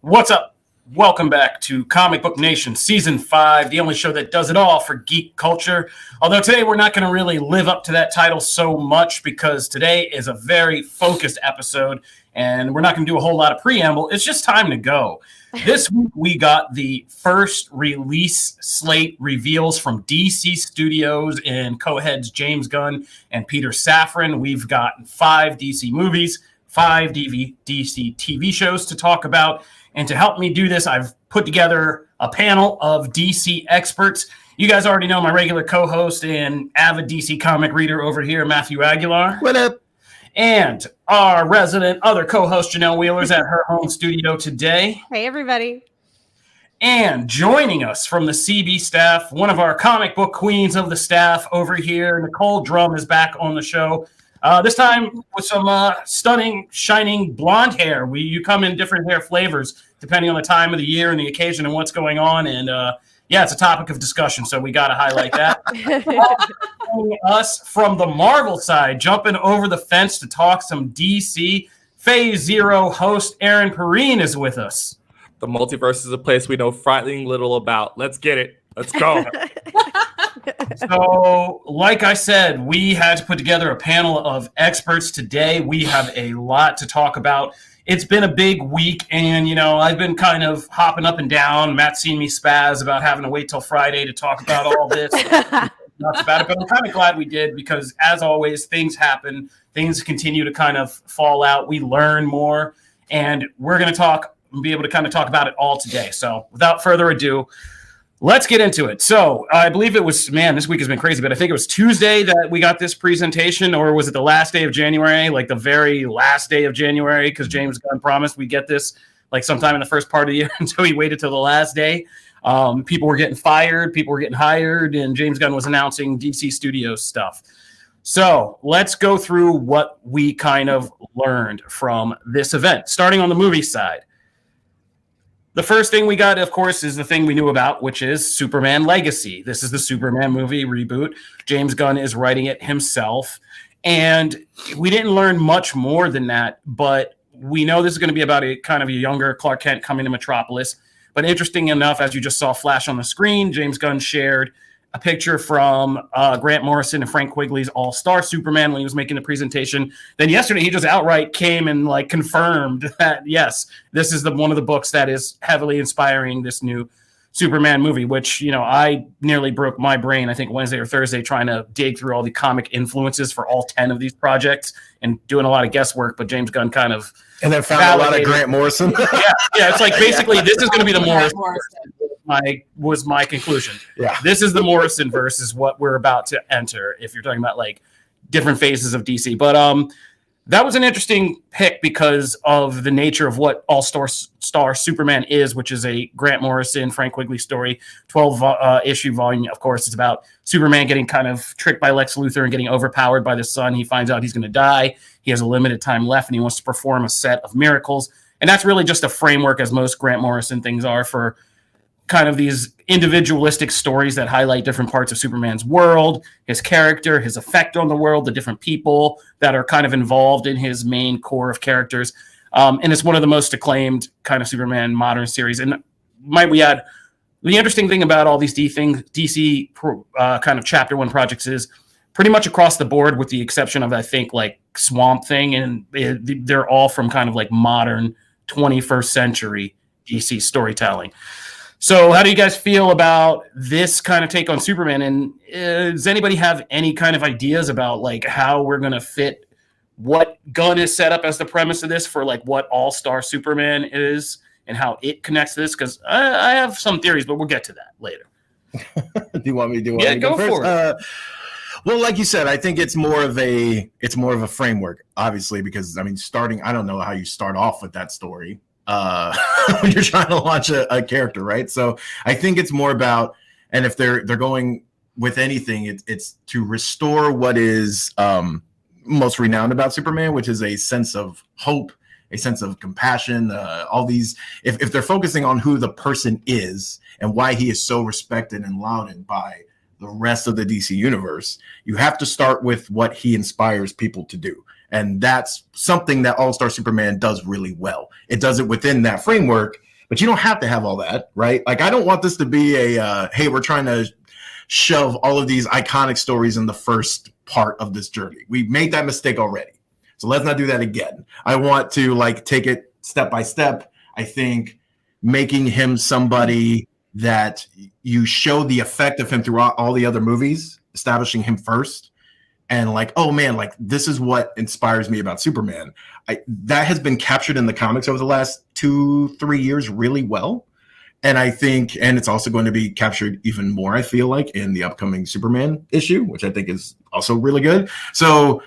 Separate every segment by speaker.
Speaker 1: What's up? Welcome back to Comic Book Nation Season 5, the only show that does it all for geek culture. Although today we're not going to really live up to that title so much because today is a very focused episode and we're not going to do a whole lot of preamble. It's just time to go. This week we got the first release slate reveals from DC Studios and co-heads James Gunn and Peter Safran. We've got 5 DC movies, 5 DC TV shows to talk about. And to help me do this, I've put together a panel of DC experts. You guys already know my regular co-host and avid DC comic reader over here, Matthew Aguilar.
Speaker 2: What up?
Speaker 1: And our resident other co-host, Janelle Wheeler's at her home studio today.
Speaker 3: Hey, everybody. And
Speaker 1: joining us from the CB staff, one of our comic book queens of the staff over here, Nicole Drum, is back on the show. This time with some stunning, shining blonde hair. You come in different hair flavors depending on the time of the year and the occasion and what's going on. And yeah, it's a topic of discussion, so we got to highlight that. Us from the Marvel side, jumping over the fence to talk some DC. Phase Zero host Aaron Perrine is with us.
Speaker 2: The multiverse is a place we know frightening little about. Let's get it. Let's go.
Speaker 1: So, like I said, we had to put together a panel of experts today. We have a lot to talk about. It's been a big week, and, you know, I've been kind of hopping up and down. Matt's seen me spaz about having to wait till Friday to talk about all this. Not about it, but I'm kind of glad we did because, as always, things happen. Things continue to kind of fall out. We learn more, and we're going to be able to kind of talk about it all today. So, without further ado, let's get into it. So I believe it was, this week has been crazy, but I think it was Tuesday that we got this presentation, or was it the last day of January, like the very last day of January, because James Gunn promised we get this like sometime in the first part of the year until he waited till the last day. People were getting fired, people were getting hired, and James Gunn was announcing DC Studios stuff. So let's go through what we kind of learned from this event, starting on the movie side. The first thing we got, of course, is the thing we knew about, which is Superman Legacy. This is the Superman movie reboot. James Gunn is writing it himself. And we didn't learn much more than that, but we know this is going to be about a kind of a younger Clark Kent coming to Metropolis. But interesting enough, as you just saw flash on the screen, James Gunn shared a picture from Grant Morrison and Frank Quigley's All-Star Superman when he was making the presentation. Then yesterday, he just outright came and like confirmed that, yes, this is one of the books that is heavily inspiring this new Superman movie, which, you know, I nearly broke my brain, I think Wednesday or Thursday, trying to dig through all the comic influences for all 10 of these projects and doing a lot of guesswork, but James Gunn kind of
Speaker 4: and then found a lot of Grant Morrison.
Speaker 1: yeah, it's like basically this is going to be the Morrison. Was my conclusion. Yeah, this is the Morrison verse is what we're about to enter. If you're talking about like different phases of DC, but that was an interesting pick because of the nature of what All-Star Superman is, which is a Grant Morrison, Frank Quigley story, 12-issue volume. Of course, it's about Superman getting kind of tricked by Lex Luthor and getting overpowered by the sun. He finds out he's going to die. He has a limited time left, and he wants to perform a set of miracles. And that's really just a framework, as most Grant Morrison things are, for kind of these individualistic stories that highlight different parts of Superman's world, his character, his effect on the world, the different people that are kind of involved in his main core of characters. And it's one of the most acclaimed kind of Superman modern series. And might we add, the interesting thing about all these DC kind of Chapter 1 projects is pretty much across the board, with the exception of, I think, like Swamp Thing, and they're all from kind of like modern 21st century DC storytelling. So how do you guys feel about this kind of take on Superman? And does anybody have any kind of ideas about like how we're going to fit what Gunn is set up as the premise of this for like what All-Star Superman is and how it connects to this? Because I have some theories, but we'll get to that later.
Speaker 4: Do you want me to do it?
Speaker 1: Yeah, go for it.
Speaker 4: Well, like you said, I think it's more of a framework, obviously, because I mean, I don't know how you start off with that story. When you're trying to launch a character, right? So I think it's more about, and if they're going with anything, it's to restore what is most renowned about Superman, which is a sense of hope, a sense of compassion. All these, if they're focusing on who the person is and why he is so respected and lauded by the rest of the DC universe, you have to start with what he inspires people to do. And that's something that All-Star Superman does really well. It does it within that framework, But you don't have to have all that, right? Like, I don't want this to be a, hey, we're trying to shove all of these iconic stories in the first part of this journey. We made that mistake already. So let's not do that again. I want to like take it step by step. I think making him somebody that you show the effect of him throughout all the other movies, establishing him first, and like, oh man, like this is what inspires me about Superman. That has been captured in the comics over the last 2-3 years really well. And I think, and it's also going to be captured even more, I feel like, in the upcoming Superman issue, which I think is also really good. So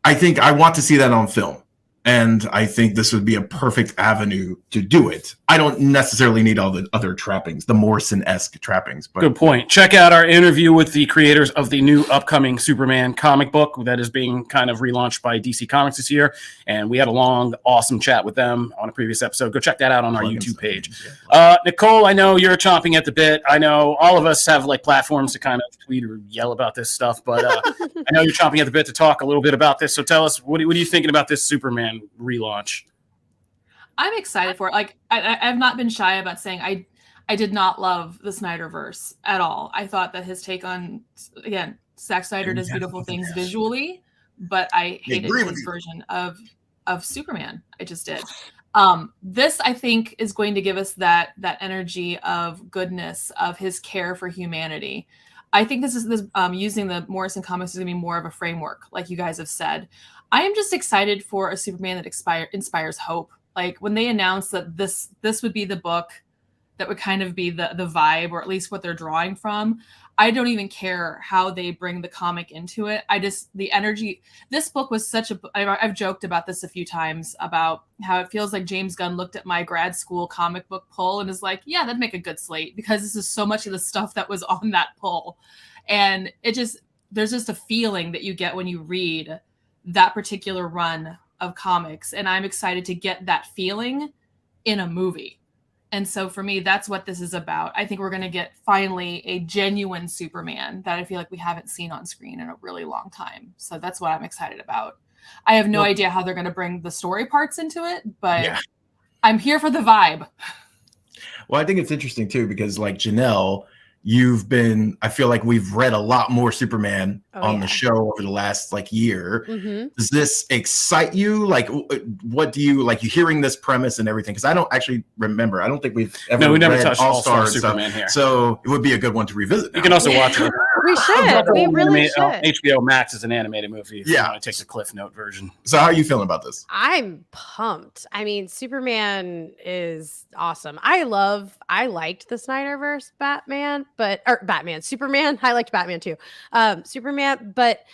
Speaker 4: I think I want to see that on film. And I think this would be a perfect avenue to do it. I don't necessarily need all the other trappings, the Morrison-esque trappings. But
Speaker 1: good point. Check out our interview with the creators of the new upcoming Superman comic book that is being kind of relaunched by DC Comics this year. And we had a long, awesome chat with them on a previous episode. Go check that out on our YouTube page. Nicole, I know you're chomping at the bit. I know all of us have like platforms to kind of tweet or yell about this stuff, but I know you're chomping at the bit to talk a little bit about this. So tell us, what are you thinking about this Superman relaunch?
Speaker 3: I'm excited for it. Like I've not been shy about saying I did not love the Snyderverse at all. I thought that his take on, again, Zack Snyder does beautiful things visually, but I hated his version of Superman. I just did. This I think is going to give us that energy of goodness, of his care for humanity. I think this using the Morrison comics is going to be more of a framework, like you guys have said. I am just excited for a Superman that inspires hope. Like when they announced that this would be the book that would kind of be the vibe, or at least what they're drawing from, I don't even care how they bring the comic into it. The energy, this book was I've joked about this a few times about how it feels like James Gunn looked at my grad school comic book pull and is like, yeah, that'd make a good slate, because this is so much of the stuff that was on that pull. And there's just a feeling that you get when you read that particular run of comics. And I'm excited to get that feeling in a movie. And so for me, that's what this is about. I think we're going to get finally a genuine Superman that I feel like we haven't seen on screen in a really long time. So that's what I'm excited about. I have no idea how they're going to bring the story parts into it, but I'm here for the vibe.
Speaker 4: Well, I think it's interesting too, because like Janelle, I feel like we've read a lot more Superman on the show over the last like year. Mm-hmm. Does this excite you? Like, what do you like? You hearing this premise and everything? Because I don't actually remember. I don't think we've ever read
Speaker 1: touched All-Star Superman here.
Speaker 4: So it would be a good one to revisit.
Speaker 1: You can also watch it.
Speaker 5: We should. We really should.
Speaker 1: HBO Max is an animated movie. If you want to take the Cliff Note version.
Speaker 4: So how are you feeling about this?
Speaker 5: I'm pumped. I mean, Superman is awesome. I liked the Snyderverse Superman. I liked Batman too. Superman, but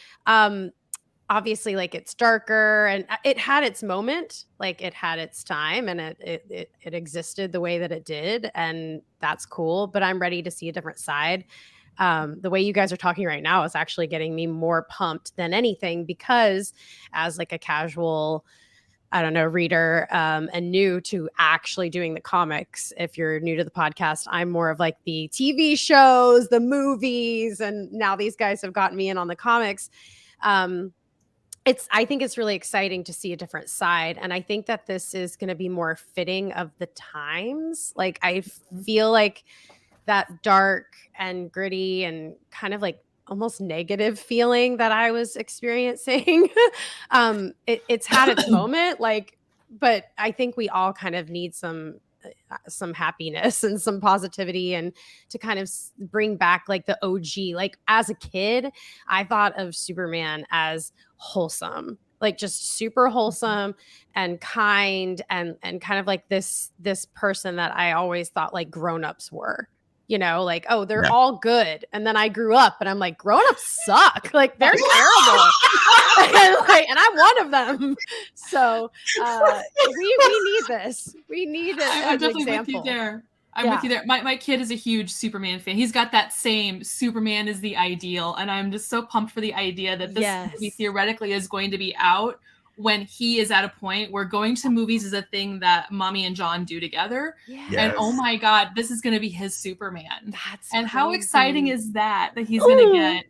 Speaker 5: obviously like it's darker and it had its moment, like it had its time, and it existed the way that it did, and that's cool. But I'm ready to see a different side. The way you guys are talking right now is actually getting me more pumped than anything, because as like a casual, I don't know, reader and new to actually doing the comics. If you're new to the podcast, I'm more of like the TV shows, the movies, and now these guys have gotten me in on the comics. I think it's really exciting to see a different side. And I think that this is going to be more fitting of the times. Like I feel like that dark and gritty and kind of like almost negative feeling that I was experiencing. It's had its moment, like, but I think we all kind of need some happiness and some positivity, and to kind of bring back like the OG. Like as a kid, I thought of Superman as wholesome, like just super wholesome and kind, and kind of like this person that I always thought like grown-ups were. You know, like, oh, they're all good. And then I grew up and I'm like, grown-ups suck. Like, they're terrible. and I'm one of them. So we need this. We need it as an example.
Speaker 3: With you there. I'm with you there. My kid is a huge Superman fan. He's got that same Superman is the ideal. And I'm just so pumped for the idea that this movie theoretically is going to be out when he is at a point where going to movies is a thing that Mommy and John do together. Yes. And oh my God, this is going to be his Superman.
Speaker 5: That's
Speaker 3: and
Speaker 5: crazy.
Speaker 3: How exciting is that he's going to get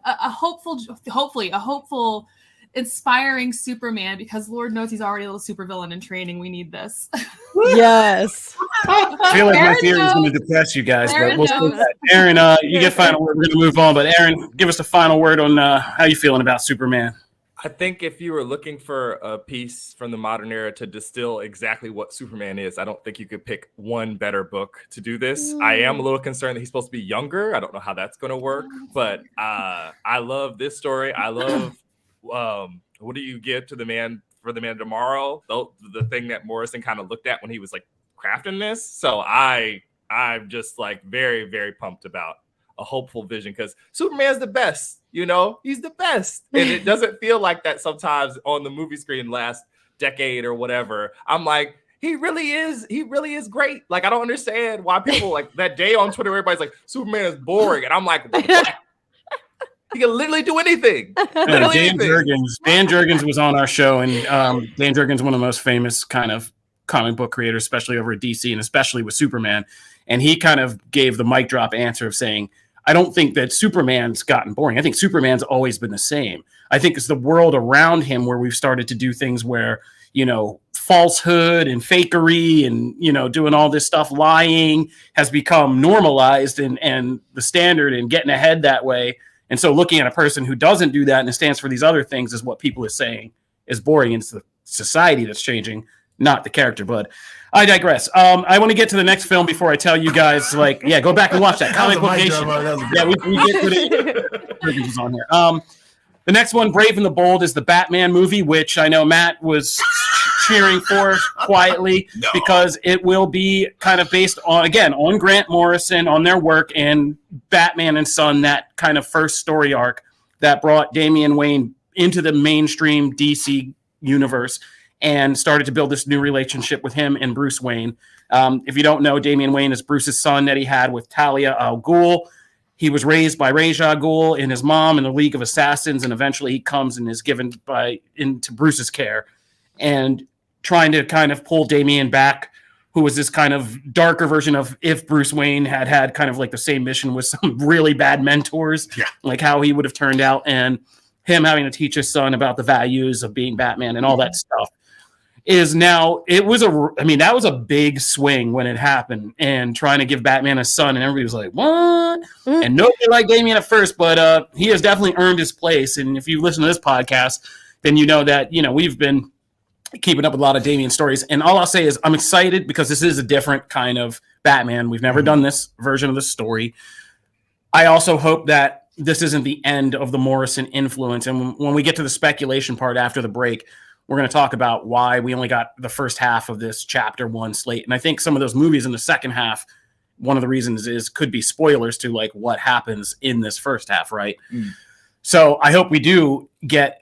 Speaker 3: a hopeful, inspiring Superman, because Lord knows he's already a little supervillain in training. We need this.
Speaker 5: Yes.
Speaker 1: I feel like my
Speaker 3: Aaron
Speaker 1: theory is going
Speaker 3: knows.
Speaker 1: to depress you guys, but
Speaker 3: Aaron
Speaker 1: we'll see
Speaker 3: knows.
Speaker 1: that. Aaron, you get final word. We're going to move on, but Aaron, give us the final word on how you feeling about Superman.
Speaker 2: I think if you were looking for a piece from the modern era to distill exactly what Superman is, I don't think you could pick one better book to do this. I am a little concerned that he's supposed to be younger. I don't know how that's going to work, but I love this story. I love what do you give to the man for the man tomorrow? The thing that Morrison kind of looked at when he was like crafting this. So I'm just like very, very pumped about a hopeful vision because Superman's the best, he's the best. And it doesn't feel like that sometimes on the movie screen last decade or whatever. I'm like, he really is great. Like, I don't understand why people like that day on Twitter, everybody's like, Superman is boring. And I'm like, what? He can literally do anything.
Speaker 1: Dan Jurgens was on our show, and Dan Jurgens is one of the most famous kind of comic book creators, especially over at DC and especially with Superman. And he kind of gave the mic drop answer of saying, I don't think that Superman's gotten boring. I think Superman's always been the same. I think it's the world around him where we've started to do things where, falsehood and fakery and, doing all this stuff, lying has become normalized and the standard and getting ahead that way. And so looking at a person who doesn't do that and stands for these other things is what people are saying is boring. And it's the society that's changing, not the character. But I digress. I want to get to the next film before I tell you guys, go back and watch that. Comic Book Nation. Yeah, we get to it. On here. The next one, Brave and the Bold, is the Batman movie, which I know Matt was cheering for quietly because it will be kind of based on Grant Morrison, on their work, and Batman and Son, that kind of first story arc that brought Damian Wayne into the mainstream DC universe and started to build this new relationship with him and Bruce Wayne. If you don't know, Damian Wayne is Bruce's son that he had with Talia al Ghul. He was raised by Ra's al Ghul and his mom in the League of Assassins, and eventually he comes and is given into Bruce's care and trying to kind of pull Damian back, who was this kind of darker version of if Bruce Wayne had kind of like the same mission with some really bad mentors, like how he would have turned out, and him having to teach his son about the values of being Batman and all that stuff. That was a big swing when it happened, and trying to give Batman a son, and everybody was like, what? And nobody liked Damian at first, but he has definitely earned his place. And if you listen to this podcast, then you know that, we've been keeping up with a lot of Damian stories. And all I'll say is I'm excited because this is a different kind of Batman. We've never done this version of the story. I also hope that this isn't the end of the Morrison influence. And when we get to the speculation part after the break, we're going to talk about why we only got the first half of this chapter 1 slate. And I think some of those movies in the second half, one of the reasons could be spoilers to like what happens in this first half, right? So I hope we do get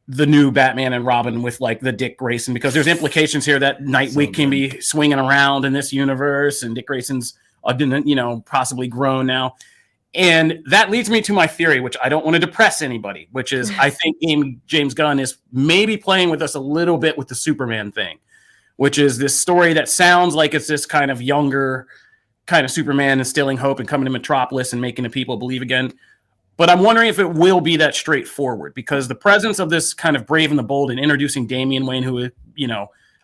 Speaker 1: the new Batman and Robin with like the Dick Grayson, because there's implications here that Nightwing can be swinging around in this universe, and Dick Grayson's possibly grown now. And that leads me to my theory, which I don't want to depress anybody, which is I think James Gunn is maybe playing with us a little bit with the Superman thing, which is this story that sounds like it's this kind of younger kind of Superman instilling hope and coming to Metropolis and making the people believe again. But I'm wondering if it will be that straightforward, because the presence of this kind of Brave and the Bold and introducing Damian Wayne, who,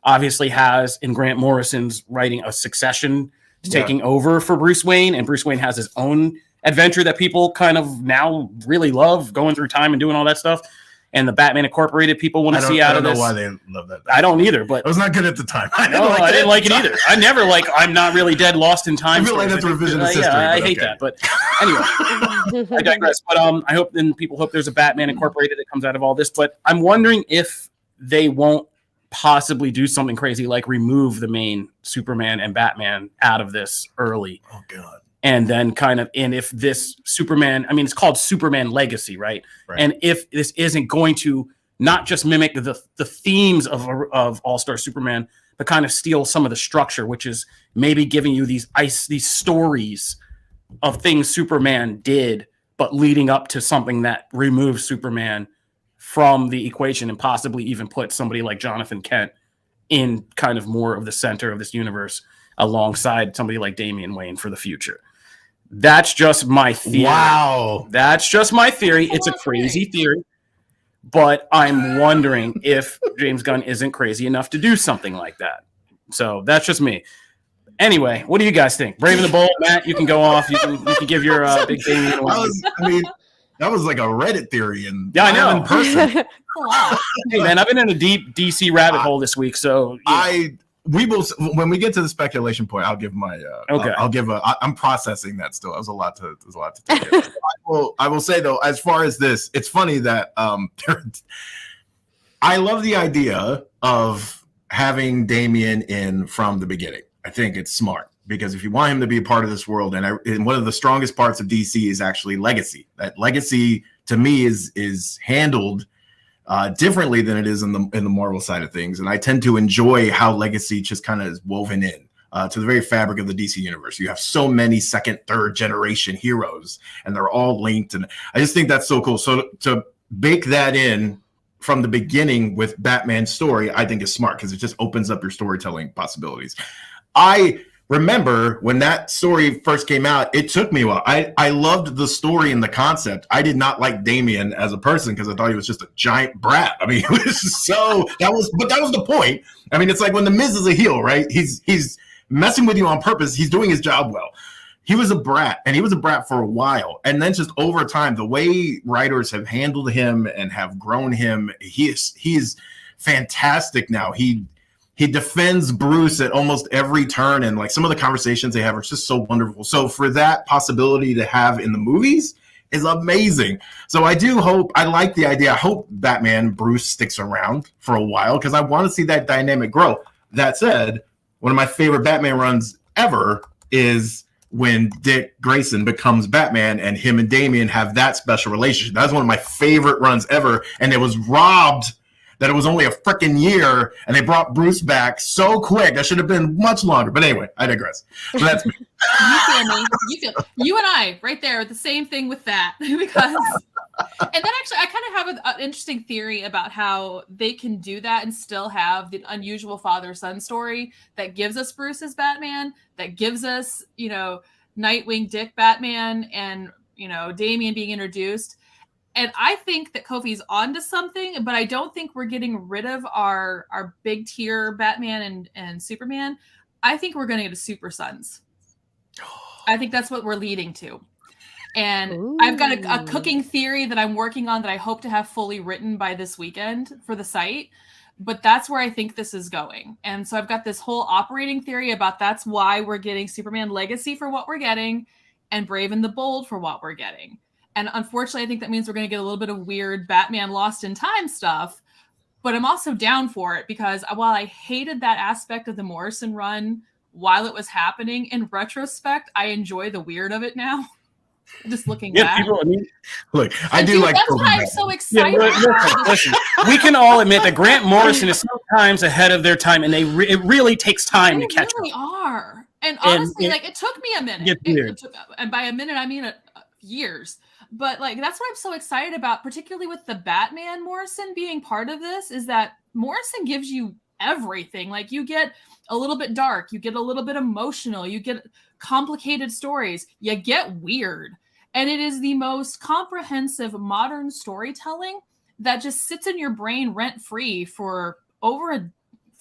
Speaker 1: obviously has in Grant Morrison's writing a succession to taking over for Bruce Wayne, and Bruce Wayne has his own adventure that people kind of now really love, going through time and doing all that stuff. And the Batman Incorporated people want to see out of this.
Speaker 4: I don't know why they love that.
Speaker 1: I don't either, but
Speaker 4: it was not good at the time.
Speaker 1: I didn't like it either. I never I'm not really dead lost in time.
Speaker 4: I feel like that's revisionist history.
Speaker 1: I hate that. But anyway, I digress. But I hope people hope there's a Batman Incorporated that comes out of all this. But I'm wondering if they won't possibly do something crazy like remove the main Superman and Batman out of this early.
Speaker 4: Oh God.
Speaker 1: And then and if this Superman, it's called Superman Legacy, right? And if this isn't going to not just mimic the themes of All-Star Superman, but kind of steal some of the structure, which is maybe giving you these stories of things Superman did, but leading up to something that removes Superman from the equation and possibly even put somebody like Jonathan Kent in kind of more of the center of this universe alongside somebody like Damian Wayne for the future. That's just my theory.
Speaker 4: Wow.
Speaker 1: That's just my theory. It's a crazy theory, but I'm wondering if James Gunn isn't crazy enough to do something like that. So that's just me. Anyway, what do you guys think? Brave and the Bold, Matt, you can go off. You can give your big thing.
Speaker 4: That was like a Reddit theory, and
Speaker 1: yeah, I know.
Speaker 4: In person.
Speaker 1: Hey man, I've been in a deep DC rabbit hole this week, so
Speaker 4: we will, when we get to the speculation point, I'll give my
Speaker 1: okay.
Speaker 4: I'm processing that still. There's a lot to take in. I will say though, as far as this, it's funny that I love the idea of having Damian in from the beginning. I think it's smart because if you want him to be a part of this world, and one of the strongest parts of DC is actually legacy. That legacy to me is handled differently than it is in the Marvel side of things, and I tend to enjoy how legacy just kind of is woven in to the very fabric of the DC universe. You have so many second, third generation heroes, and they're all linked, and I just think that's so cool. So to bake that in from the beginning with Batman's story, I think is smart because it just opens up your storytelling possibilities. I remember when that story first came out, it took me a while. I loved the story and the concept. I did not like Damian as a person because I thought he was just a giant brat. I mean, it was that was the point. I mean, it's like when the Miz is a heel, right? He's messing with you on purpose. He's doing his job well. He was a brat, and he was a brat for a while. And then just over time, the way writers have handled him and have grown him, he is fantastic now. He defends Bruce at almost every turn, and like some of the conversations they have are just so wonderful. So for that possibility to have in the movies is amazing. So I like the idea. I hope Batman Bruce sticks around for a while because I want to see that dynamic grow. That said, one of my favorite Batman runs ever is when Dick Grayson becomes Batman and him and Damian have that special relationship. That's one of my favorite runs ever, and it was robbed that it was only a freaking year, and they brought Bruce back so quick. That should have been much longer. But anyway, I digress. So that's me.
Speaker 3: You feel me. You and I right there, the same thing with that. Because, and then actually, I kind of have an interesting theory about how they can do that and still have the unusual father-son story that gives us Bruce as Batman, that gives us, Nightwing Dick Batman, and, Damian being introduced. And I think that Kofi's onto something, but I don't think we're getting rid of our big tier Batman and Superman. I think we're going to get a Super Sons. I think that's what we're leading to. And ooh. I've got a cooking theory that I'm working on that I hope to have fully written by this weekend for the site. But that's where I think this is going. And so I've got this whole operating theory about that's why we're getting Superman Legacy for what we're getting and Brave and the Bold for what we're getting. And unfortunately, I think that means we're going to get a little bit of weird Batman Lost in Time stuff. But I'm also down for it because while I hated that aspect of the Morrison run while it was happening, in retrospect, I enjoy the weird of it now. Just looking back.
Speaker 4: Look, I do like.
Speaker 3: That's why I'm so excited.
Speaker 1: Listen, we can all admit that Grant Morrison is sometimes ahead of their time, and it really takes time to catch up.
Speaker 3: They really are. And honestly, it took me a minute. And by a minute, I mean years. But that's what I'm so excited about, particularly with the Batman Morrison being part of this, is that Morrison gives you everything. Like you get a little bit dark, you get a little bit emotional, you get complicated stories, you get weird. And it is the most comprehensive modern storytelling that just sits in your brain rent-free for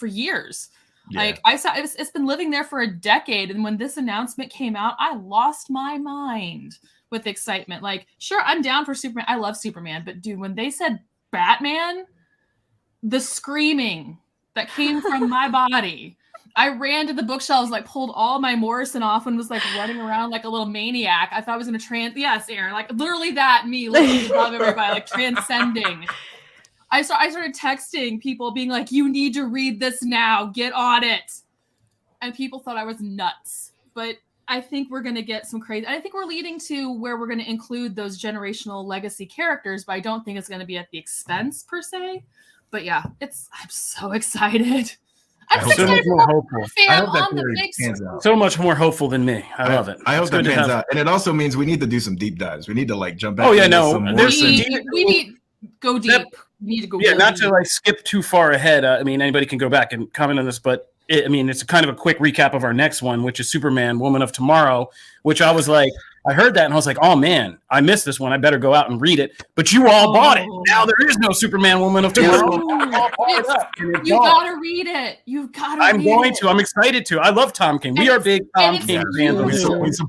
Speaker 3: years. Yeah. I saw it's been living there for a decade. And when this announcement came out, I lost my mind with excitement. Sure, I'm down for Superman. I love Superman. But dude, when they said Batman, the screaming that came from my body, I ran to the bookshelves, pulled all my Morrison off and was running around like a little maniac. I thought I was going to yes, Aaron, literally that, me literally above everybody, transcending. I started texting people being you need to read this now, get on it. And people thought I was nuts. But I think we're going to get some crazy. I think we're leading to where we're going to include those generational legacy characters, but I don't think it's going to be at the expense per se. But yeah, I'm so excited. I'm so much more hopeful.
Speaker 4: I hope that theory pans out.
Speaker 1: So much more hopeful than me. I love it.
Speaker 4: I hope that pans out, and it also means we need to do some deep dives. We need to jump back.
Speaker 1: Oh yeah, no.
Speaker 3: We need go deep. We need to go.
Speaker 1: Yeah, not to skip too far ahead. I mean, anybody can go back and comment on this, but. It's kind of a quick recap of our next one, which is Superman, Woman of Tomorrow, which I was I heard that and I was like, oh man, I missed this one. I better go out and read it. But you all bought it. Now there is no Superman Woman of Tomorrow.
Speaker 3: You gotta read it. You've gotta.
Speaker 1: I'm going to. I'm excited to. I love Tom King. We are big Tom King fans.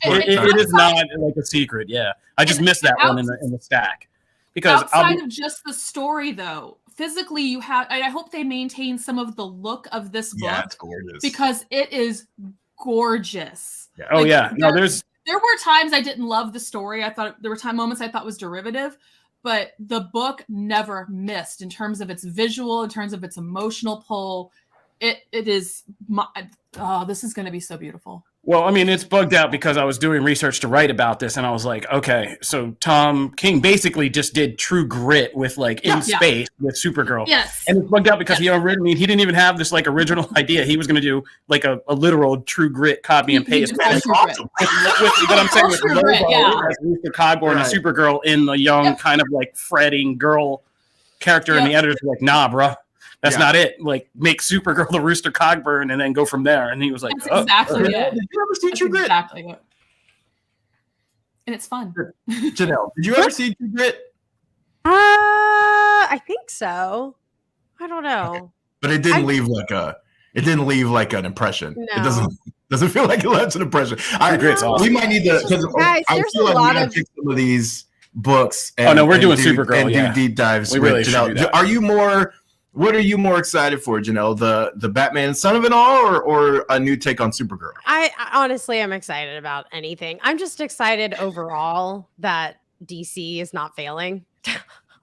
Speaker 1: It is not like a secret. Yeah, I just missed that one in the stack because
Speaker 3: outside of just the story, though, physically you have. I hope they maintain some of the look of this book.
Speaker 4: Yeah, it's gorgeous
Speaker 3: because it is gorgeous.
Speaker 1: Yeah. Oh yeah. No,
Speaker 3: there were times I didn't love the story. I thought there were moments I thought was derivative, but the book never missed in terms of its visual, in terms of its emotional pull. It is. This is going to be so beautiful.
Speaker 1: Well, I mean, it's bugged out because I was doing research to write about this, and I was like, okay, so Tom King basically just did True Grit with space with Supergirl.
Speaker 3: Yes.
Speaker 1: And it's bugged out because he didn't even have this like original idea. He was going to do like a literal True Grit copy and paste.
Speaker 3: But
Speaker 1: I'm saying with Lobo, Lisa Cogburn and Supergirl in the young kind of like fretting girl character, and the editors were like, nah, bruh. That's not it. Like, make Supergirl the Rooster Cogburn and then go from there. And he was like,
Speaker 3: that's exactly it.
Speaker 4: Did you ever see True Grit?
Speaker 3: Exactly it. And it's fun.
Speaker 4: Janelle, did you ever see True Grit?
Speaker 5: I think so. I don't know.
Speaker 4: Okay. But it didn't leave like an impression.
Speaker 5: No.
Speaker 4: It doesn't feel like it left an impression.
Speaker 1: Grit's awesome.
Speaker 4: We might need to, because I feel like we gotta pick some of these books.
Speaker 1: We're doing Supergirl.
Speaker 4: And do deep dives.
Speaker 1: We really should do that.
Speaker 4: What are you more excited for, Janelle? The Batman Son of It All, or a new take on Supergirl?
Speaker 5: I honestly am excited about anything. I'm just excited overall that DC is not failing.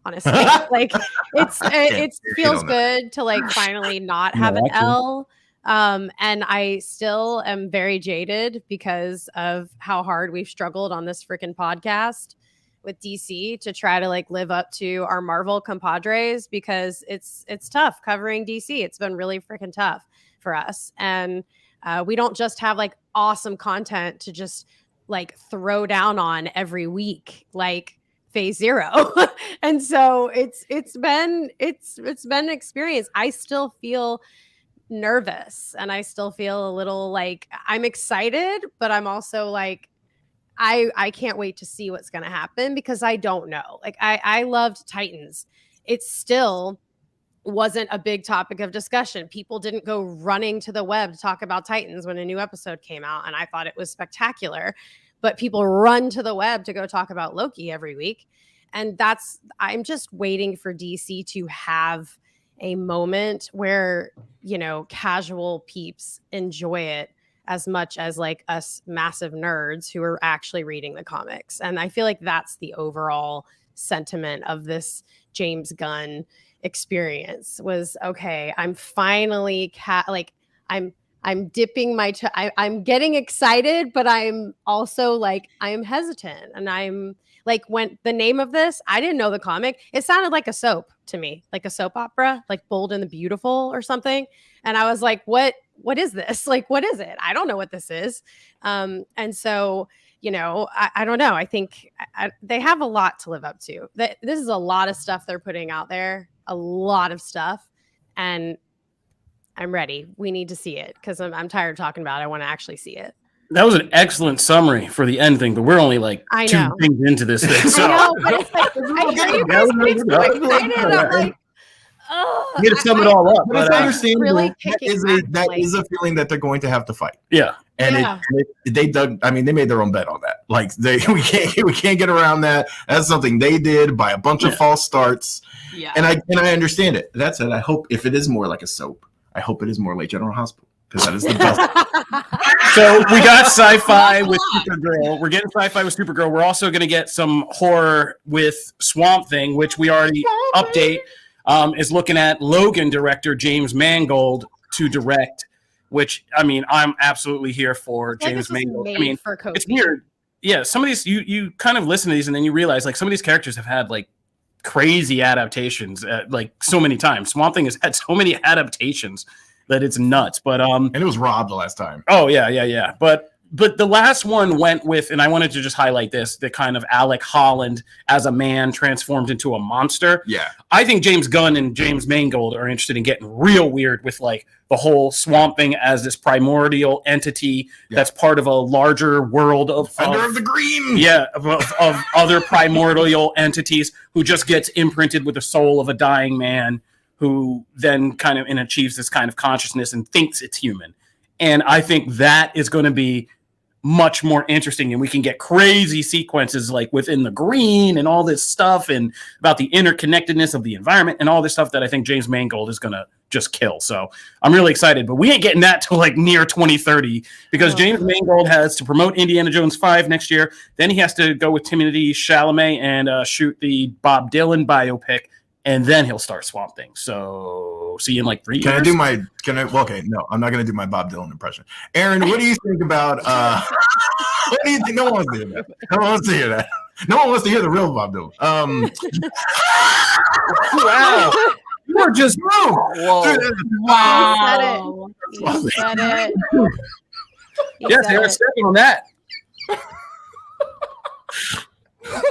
Speaker 5: Honestly, like it feels good to like finally not have an L. And I still am very jaded because of how hard we've struggled on this freaking podcast with DC to try to like live up to our Marvel compadres, because it's tough covering DC. It's been really freaking tough for us. And we don't just have like awesome content to just like throw down on every week, like Phase Zero. And so it's been an experience. I still feel nervous and I still feel a little like I'm excited, but I'm also like, I can't wait to see what's going to happen because I don't know. Like I loved Titans. It still wasn't a big topic of discussion. People didn't go running to the web to talk about Titans when a new episode came out. And I thought it was spectacular, but people run to the web to go talk about Loki every week. And I'm just waiting for DC to have a moment where, casual peeps enjoy it as much as like us massive nerds who are actually reading the comics. And I feel like that's the overall sentiment of this James Gunn experience was, okay, I'm finally I'm dipping my I'm getting excited, but I'm also like, I'm hesitant. And I'm like, when the name of this, I didn't know the comic. It sounded like a soap to me, like a soap opera, like Bold and the Beautiful or something. And I was like, what is this? Like, what is it? I don't know what this is. And so, I don't know. I think they have a lot to live up to. This is a lot of stuff they're putting out there, a lot of stuff. And I'm ready. We need to see it because I'm tired of talking about it. I want to actually see it.
Speaker 1: That was an excellent summary for the end thing, but we're only like 2 things into this thing. So.
Speaker 5: I know, but it's like, I hear you guys get so excited. I'm like, oh.
Speaker 1: You had to sum it all up.
Speaker 4: But I understand really that is a feeling that they're going to have to fight.
Speaker 1: Yeah.
Speaker 4: And they made their own bet on that. Like we can't get around that. That's something they did by a bunch of false starts.
Speaker 3: Yeah.
Speaker 4: And I understand it. That said, I hope if it is more like a soap, I hope it is more like General Hospital, because that is the best.
Speaker 1: So we got sci-fi with Supergirl. We're getting sci-fi with Supergirl. We're also going to get some horror with Swamp Thing, which we already update. Is looking at Logan director James Mangold to direct, which I'm absolutely here for James Mangold. It's weird. Yeah, some of these you kind of listen to these and then you realize like some of these characters have had like crazy adaptations like so many times. Swamp Thing has had so many adaptations that it's nuts. But
Speaker 4: and it was Rob the last time.
Speaker 1: Oh yeah. But But the last one went with, and I wanted to just highlight this, the kind of Alec Holland as a man transformed into a monster.
Speaker 4: Yeah.
Speaker 1: I think James Gunn and James Mangold are interested in getting real weird with like the whole Swamp Thing as this primordial entity that's part of a larger world of
Speaker 4: Defender of the Green.
Speaker 1: Yeah, of other primordial entities who just gets imprinted with the soul of a dying man who then kind of achieves this kind of consciousness and thinks it's human. And I think that is going to be much more interesting, and we can get crazy sequences like within the green and all this stuff, and about the interconnectedness of the environment and all this stuff that I think James Mangold is going to just kill. So I'm really excited, but we ain't getting that till like near 2030 because James Mangold has to promote Indiana Jones 5 next year. Then he has to go with Timothée Chalamet and shoot the Bob Dylan biopic, and then he'll start Swamp Thing. So see you in like 3 years.
Speaker 4: Okay, no, I'm not going to do my Bob Dylan impression. Aaron, what do you think about, what do you think? No one wants to hear that. No one wants to hear that. No one wants to hear the real Bob Dylan.
Speaker 1: Wow. You're just
Speaker 2: Whoa.
Speaker 5: Wow. He said it.
Speaker 1: yes, Aaron, stepping on that.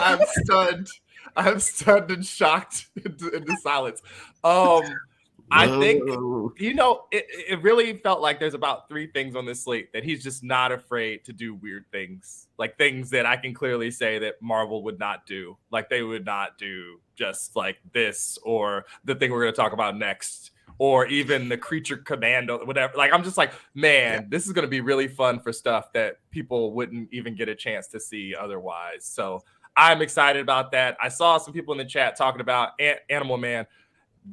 Speaker 2: I'm stunned. I'm stunned and shocked into silence. I think, it really felt like there's about 3 things on this slate that he's just not afraid to do weird things. Like things that I can clearly say that Marvel would not do. Like they would not do just like this or the thing we're going to talk about next. Or even the Creature Commando, whatever. Like, I'm just like, man, this is going to be really fun for stuff that people wouldn't even get a chance to see otherwise. So I'm excited about that. I saw some people in the chat talking about Animal Man.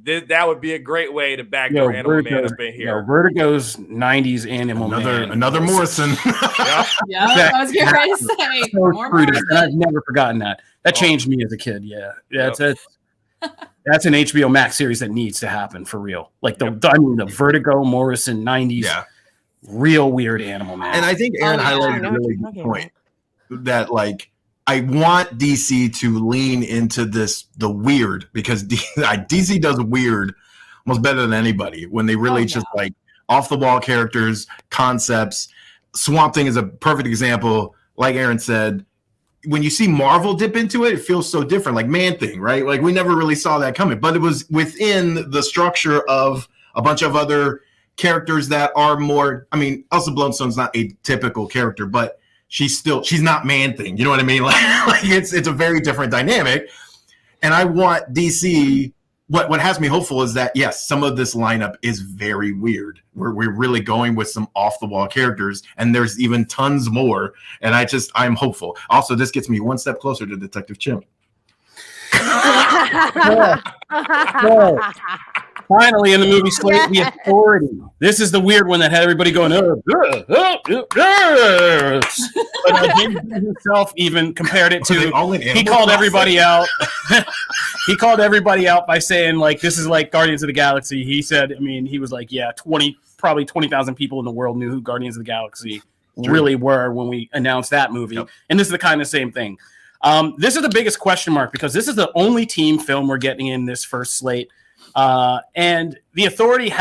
Speaker 2: That would be a great way to backdoor Animal Man up in here.
Speaker 1: Vertigo's 90s Animal Man.
Speaker 4: Another Morrison.
Speaker 3: Yeah, I was getting ready to say.
Speaker 1: So
Speaker 3: More
Speaker 1: true,
Speaker 3: Morrison.
Speaker 1: and I've never forgotten that. That changed me as a kid. Yeah, that's an HBO Max series that needs to happen for real. Like the Vertigo Morrison 90s, real weird Animal Man.
Speaker 4: And I think Aaron highlighted a really good point that like I want DC to lean into the weird because DC does weird almost better than anybody when they really just like off the wall characters, concepts. Swamp Thing is a perfect example. Like Aaron said, when you see Marvel dip into it, it feels so different. Like Man Thing, right? Like we never really saw that coming, but it was within the structure of a bunch of other characters that are more. I mean, Elsa Bloodstone's not a typical character, but she's not Man Thing. You know what I mean? Like it's a very different dynamic. And I want DC. What has me hopeful is that yes, some of this lineup is very weird. We're really going with some off the wall characters, and there's even tons more. And I'm hopeful. Also, this gets me one step closer to Detective Chimp.
Speaker 1: Finally, in the movie slate, The Authority. This is the weird one that had everybody going, but James himself even compared it to, he called everybody out. He called everybody out by saying, like, this is like Guardians of the Galaxy. He said, he was like, yeah, probably 20,000 people in the world knew who Guardians of the Galaxy really were when we announced that movie. Yep. And this is the kind of same thing. This is the biggest question mark because this is the only team film we're getting in this first slate. And The Authority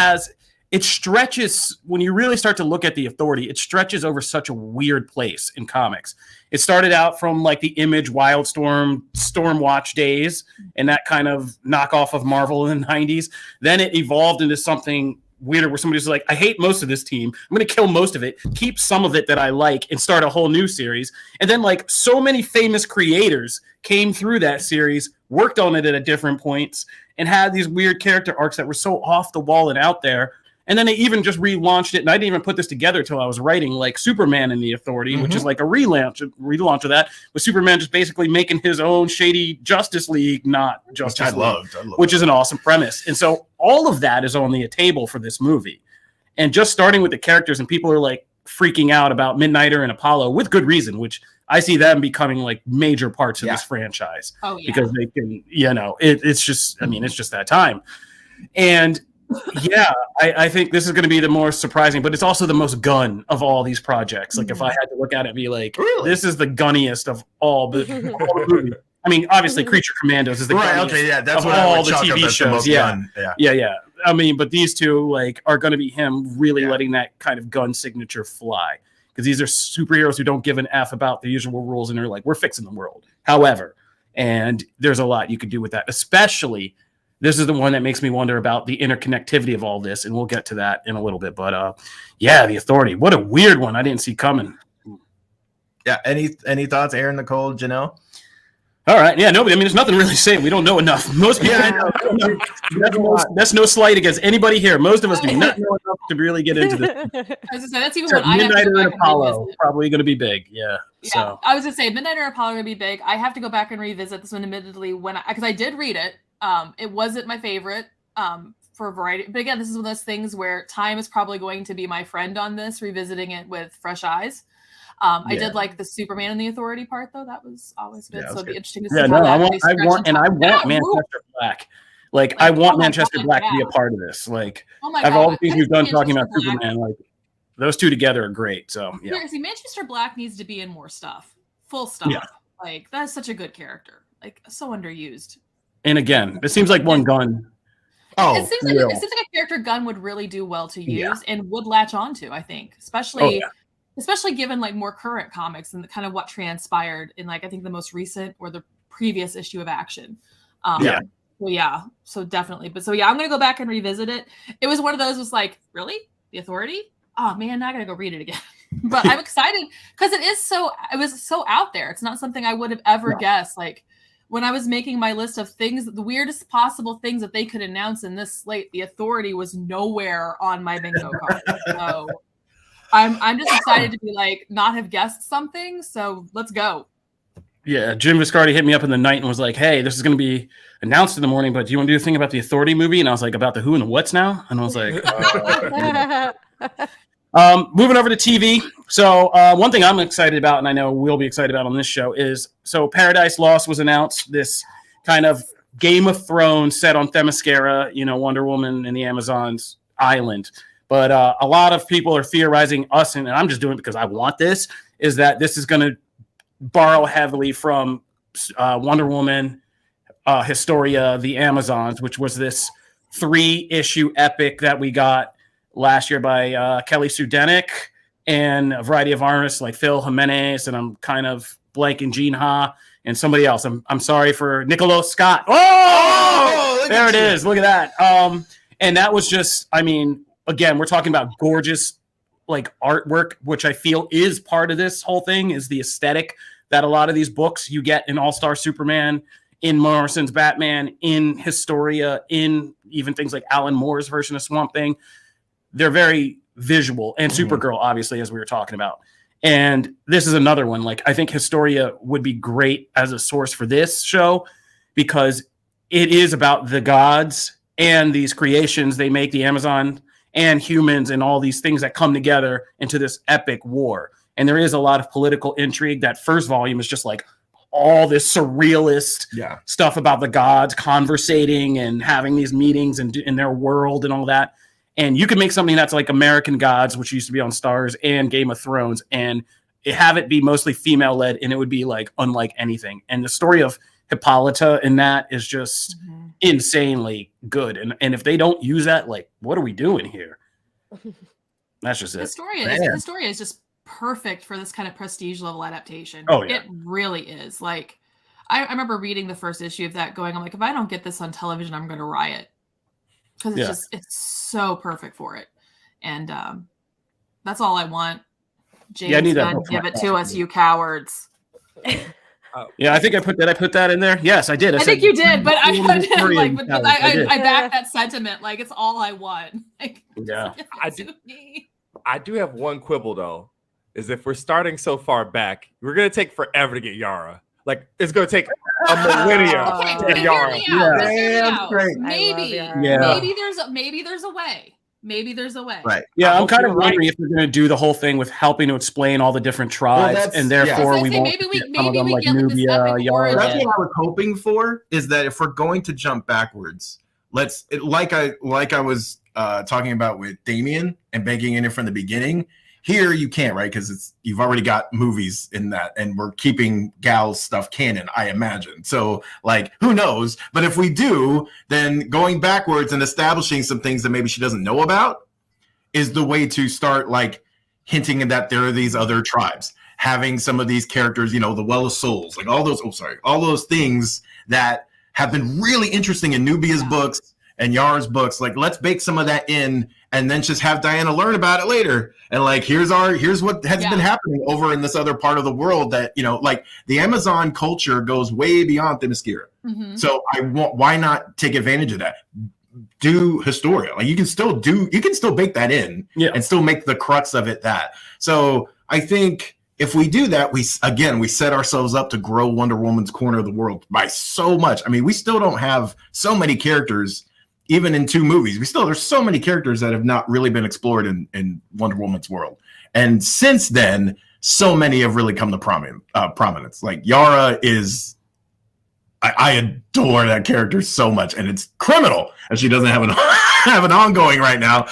Speaker 1: it stretches, when you really start to look at The Authority, it stretches over such a weird place in comics. It started out from like the Image, Wildstorm, Stormwatch days, and that kind of knockoff of Marvel in the 90s. Then it evolved into something weirder where somebody's like, I hate most of this team. I'm going to kill most of it, keep some of it that I like, and start a whole new series. And then like so many famous creators came through that series, worked on it at different points, and had these weird character arcs that were so off the wall and out there. And then they even just relaunched it, and I didn't even put this together until I was writing, like Superman and the Authority, which is like a relaunch of that, with Superman just basically making his own shady Justice League, not Justice League, I loved, which is an awesome premise. And so all of that is on the table for this movie. And just starting with the characters, and people are like freaking out about Midnighter and Apollo with good reason, which I see them becoming like major parts of this franchise because they can, it's just that time. And I think this is going to be the more surprising, but it's also the most Gunn of all these projects. Like if I had to look at it and be like, this is the gunniest of all the movies. I mean, obviously Creature Commandos is the gunniest
Speaker 4: that's
Speaker 1: of
Speaker 4: what
Speaker 1: all the TV shows. Yeah. I mean, but these two like are going to be him really letting that kind of Gunn signature fly. because these are superheroes who don't give an F about the usual rules, and they're like, we're fixing the world. However, and there's a lot you could do with that, especially this is the one that makes me wonder about the interconnectivity of all this, and we'll get to that in a little bit. But yeah, the Authority, what a weird one I didn't see coming.
Speaker 4: Yeah, any thoughts, Aaron, Nicole, Janelle?
Speaker 1: All right, yeah, nobody. I mean, there's nothing really saying. We don't know enough. Most people don't know. That's no slight against anybody here. Most of us do not know enough to really get into this.
Speaker 3: I was gonna say, that's even
Speaker 1: Except
Speaker 3: what I have to
Speaker 1: Midnight
Speaker 3: go
Speaker 1: and
Speaker 3: back
Speaker 1: Apollo
Speaker 3: and revisit.
Speaker 1: probably going to be big. Yeah. So
Speaker 3: I was gonna say Midnight and Apollo are gonna be big. I have to go back and revisit this one, admittedly, because I did read it. It wasn't my favorite for a variety. But again, this is one of those things where time is probably going to be my friend on this, revisiting it with fresh eyes. I did like the Superman and the Authority part, though. That was always good.
Speaker 4: Yeah,
Speaker 3: So it'd be interesting to see
Speaker 1: yeah,
Speaker 3: how
Speaker 1: no,
Speaker 3: that
Speaker 1: I
Speaker 3: really
Speaker 1: want
Speaker 3: stretches.
Speaker 1: Manchester Black. Like
Speaker 3: Like,
Speaker 1: I want
Speaker 3: oh my
Speaker 1: Manchester
Speaker 3: God,
Speaker 1: Black to be
Speaker 3: yeah.
Speaker 1: a part of this. Like
Speaker 3: Oh my
Speaker 1: of all the
Speaker 3: God.
Speaker 1: things we've done
Speaker 3: Manchester
Speaker 1: talking about
Speaker 3: Black.
Speaker 1: Superman, like those two together are great. So yeah.
Speaker 3: Seriously, Manchester Black needs to be in more stuff. Full stop.
Speaker 1: Yeah.
Speaker 3: Like, that's such a good character. Like, so underused.
Speaker 1: And again, it seems like one gun.
Speaker 4: Oh,
Speaker 3: It seems like a character Gunn would really do well to use and would latch onto, I think. Especially given like more current comics and kind of what transpired in like I think the most recent or the previous issue of Action. So definitely. But so I'm gonna go back and revisit it. It was one of those was like, really? The Authority? Oh man, now I gotta go read it again. But I'm excited because it was so out there. It's not something I would have ever guessed. Like when I was making my list of things, the weirdest possible things that they could announce in this slate, the Authority was nowhere on my bingo card. So I'm just excited to be like not have guessed something. So let's go.
Speaker 1: Yeah, Jim Viscardi hit me up in the night and was like, "Hey, this is going to be announced in the morning, but do you want to do a thing about the Authority movie?" And I was like, "About the who and the what's now?" And I was like, moving over to TV. So one thing I'm excited about, and I know we'll be excited about on this show, is so Paradise Lost was announced. This kind of Game of Thrones set on Themyscira, Wonder Woman and the Amazons island. But a lot of people are theorizing and I'm just doing it because I want this, is that this is going to borrow heavily from Wonder Woman, Historia, the Amazons, which was this 3-issue epic that we got last year by Kelly Sue Denick and a variety of artists like Phil Jimenez, and I'm kind of blanking Gene Ha and somebody else. I'm sorry for Nicholas Scott. Oh, there it is. Look at that. And that was just, again, we're talking about gorgeous like artwork, which I feel is part of this whole thing, is the aesthetic that a lot of these books you get in All-Star Superman, in Morrison's Batman, in Historia, in even things like Alan Moore's version of Swamp Thing. They're very visual, and Supergirl, obviously, as we were talking about. And this is another one. Like, I think Historia would be great as a source for this show because it is about the gods and these creations they make, the Amazon and humans and all these things that come together into this epic war. And there is a lot of political intrigue. That first volume is just like all this surrealist stuff about the gods conversating and having these meetings and in their world and all that. And you can make something that's like American Gods, which used to be on Stars, and Game of Thrones, and have it be mostly female-led, and it would be like unlike anything. And the story of Hippolyta in that is just insanely good. And if they don't use that, like, what are we doing here? That's just it.
Speaker 3: Historia is just perfect for this kind of prestige level adaptation.
Speaker 1: Oh, yeah.
Speaker 3: It really is. Like, I remember reading the first issue of that going, I'm like, if I don't get this on television, I'm going to riot. Because it's so perfect for it. And that's all I want. James Gunn, give it to us, you cowards.
Speaker 1: Yeah, I think I put that in there. Yes, I did.
Speaker 3: I think you did, but I back that sentiment. Like, it's all I want. Like,
Speaker 1: yeah.
Speaker 2: I do have one quibble though, is if we're starting so far back, we're gonna take forever to get Yara. Like, it's gonna take a millennia to get Yara.
Speaker 3: Maybe there's a way. Maybe there's a way.
Speaker 4: Right.
Speaker 1: Yeah, I'm kind of wondering if they're going to do the whole thing with helping to explain all the different tribes, and therefore we won't get some of them like Nubia, Yara.
Speaker 4: That's what I was hoping for, is that if we're going to jump backwards, like I was talking about with Damien and banking in it from the beginning. Here you can't, right? Because you've already got movies in that, and we're keeping Gal's stuff canon, I imagine. So, like, who knows? But if we do, then going backwards and establishing some things that maybe she doesn't know about is the way to start, like, hinting that there are these other tribes, having some of these characters, the Well of Souls, like all those things that have been really interesting in Nubia's books and Yara's books. Like, let's bake some of that in and then just have Diana learn about it later. And like, here's what has been happening over in this other part of the world that, like the Amazon culture goes way beyond Themyscira.
Speaker 3: Mhm.
Speaker 4: So why not take advantage of that? Do Historia. Like you can still bake that in and still make the crux of it that. So I think if we do that, we set ourselves up to grow Wonder Woman's corner of the world by so much. I mean, we still don't have so many characters, even in 2 movies. There's so many characters that have not really been explored in Wonder Woman's world. And since then, so many have really come to prominence. Like Yara is, I adore that character so much, and it's criminal that she doesn't have an ongoing right now.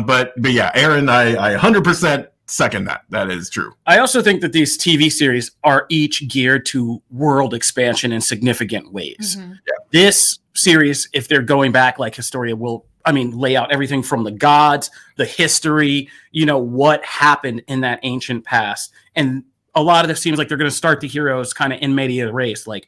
Speaker 4: But yeah, Aaron, I 100% second that. That is true.
Speaker 1: I also think that these TV series are each geared to world expansion in significant ways.
Speaker 3: Mhm.
Speaker 4: Yeah.
Speaker 1: This series, if they're going back like Historia, will lay out everything from the gods, the history, what happened in that ancient past. And a lot of this seems like they're going to start the heroes kind of in media res. Like,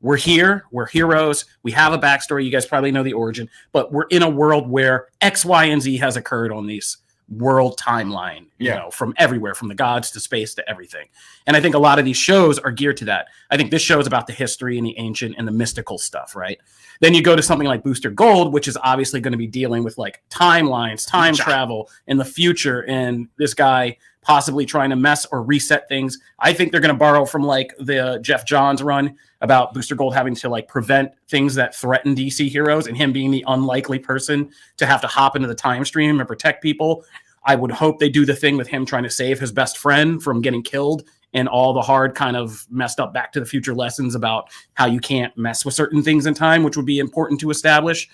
Speaker 1: we're here, we're heroes, we have a backstory, you guys probably know the origin, but we're in a world where X, Y, and Z has occurred on these world timeline, from everywhere, from the gods to space to everything. And I think a lot of these shows are geared to that. I think this show is about the history and the ancient and the mystical stuff, right? Then you go to something like Booster Gold, which is obviously going to be dealing with like timelines, time travel in the future, and this guy possibly trying to mess or reset things. I think they're going to borrow from like the Jeff Johns run about Booster Gold having to like prevent things that threaten DC heroes and him being the unlikely person to have to hop into the time stream and protect people. I would hope they do the thing with him trying to save his best friend from getting killed and all the hard kind of messed up Back to the Future lessons about how you can't mess with certain things in time, which would be important to establish.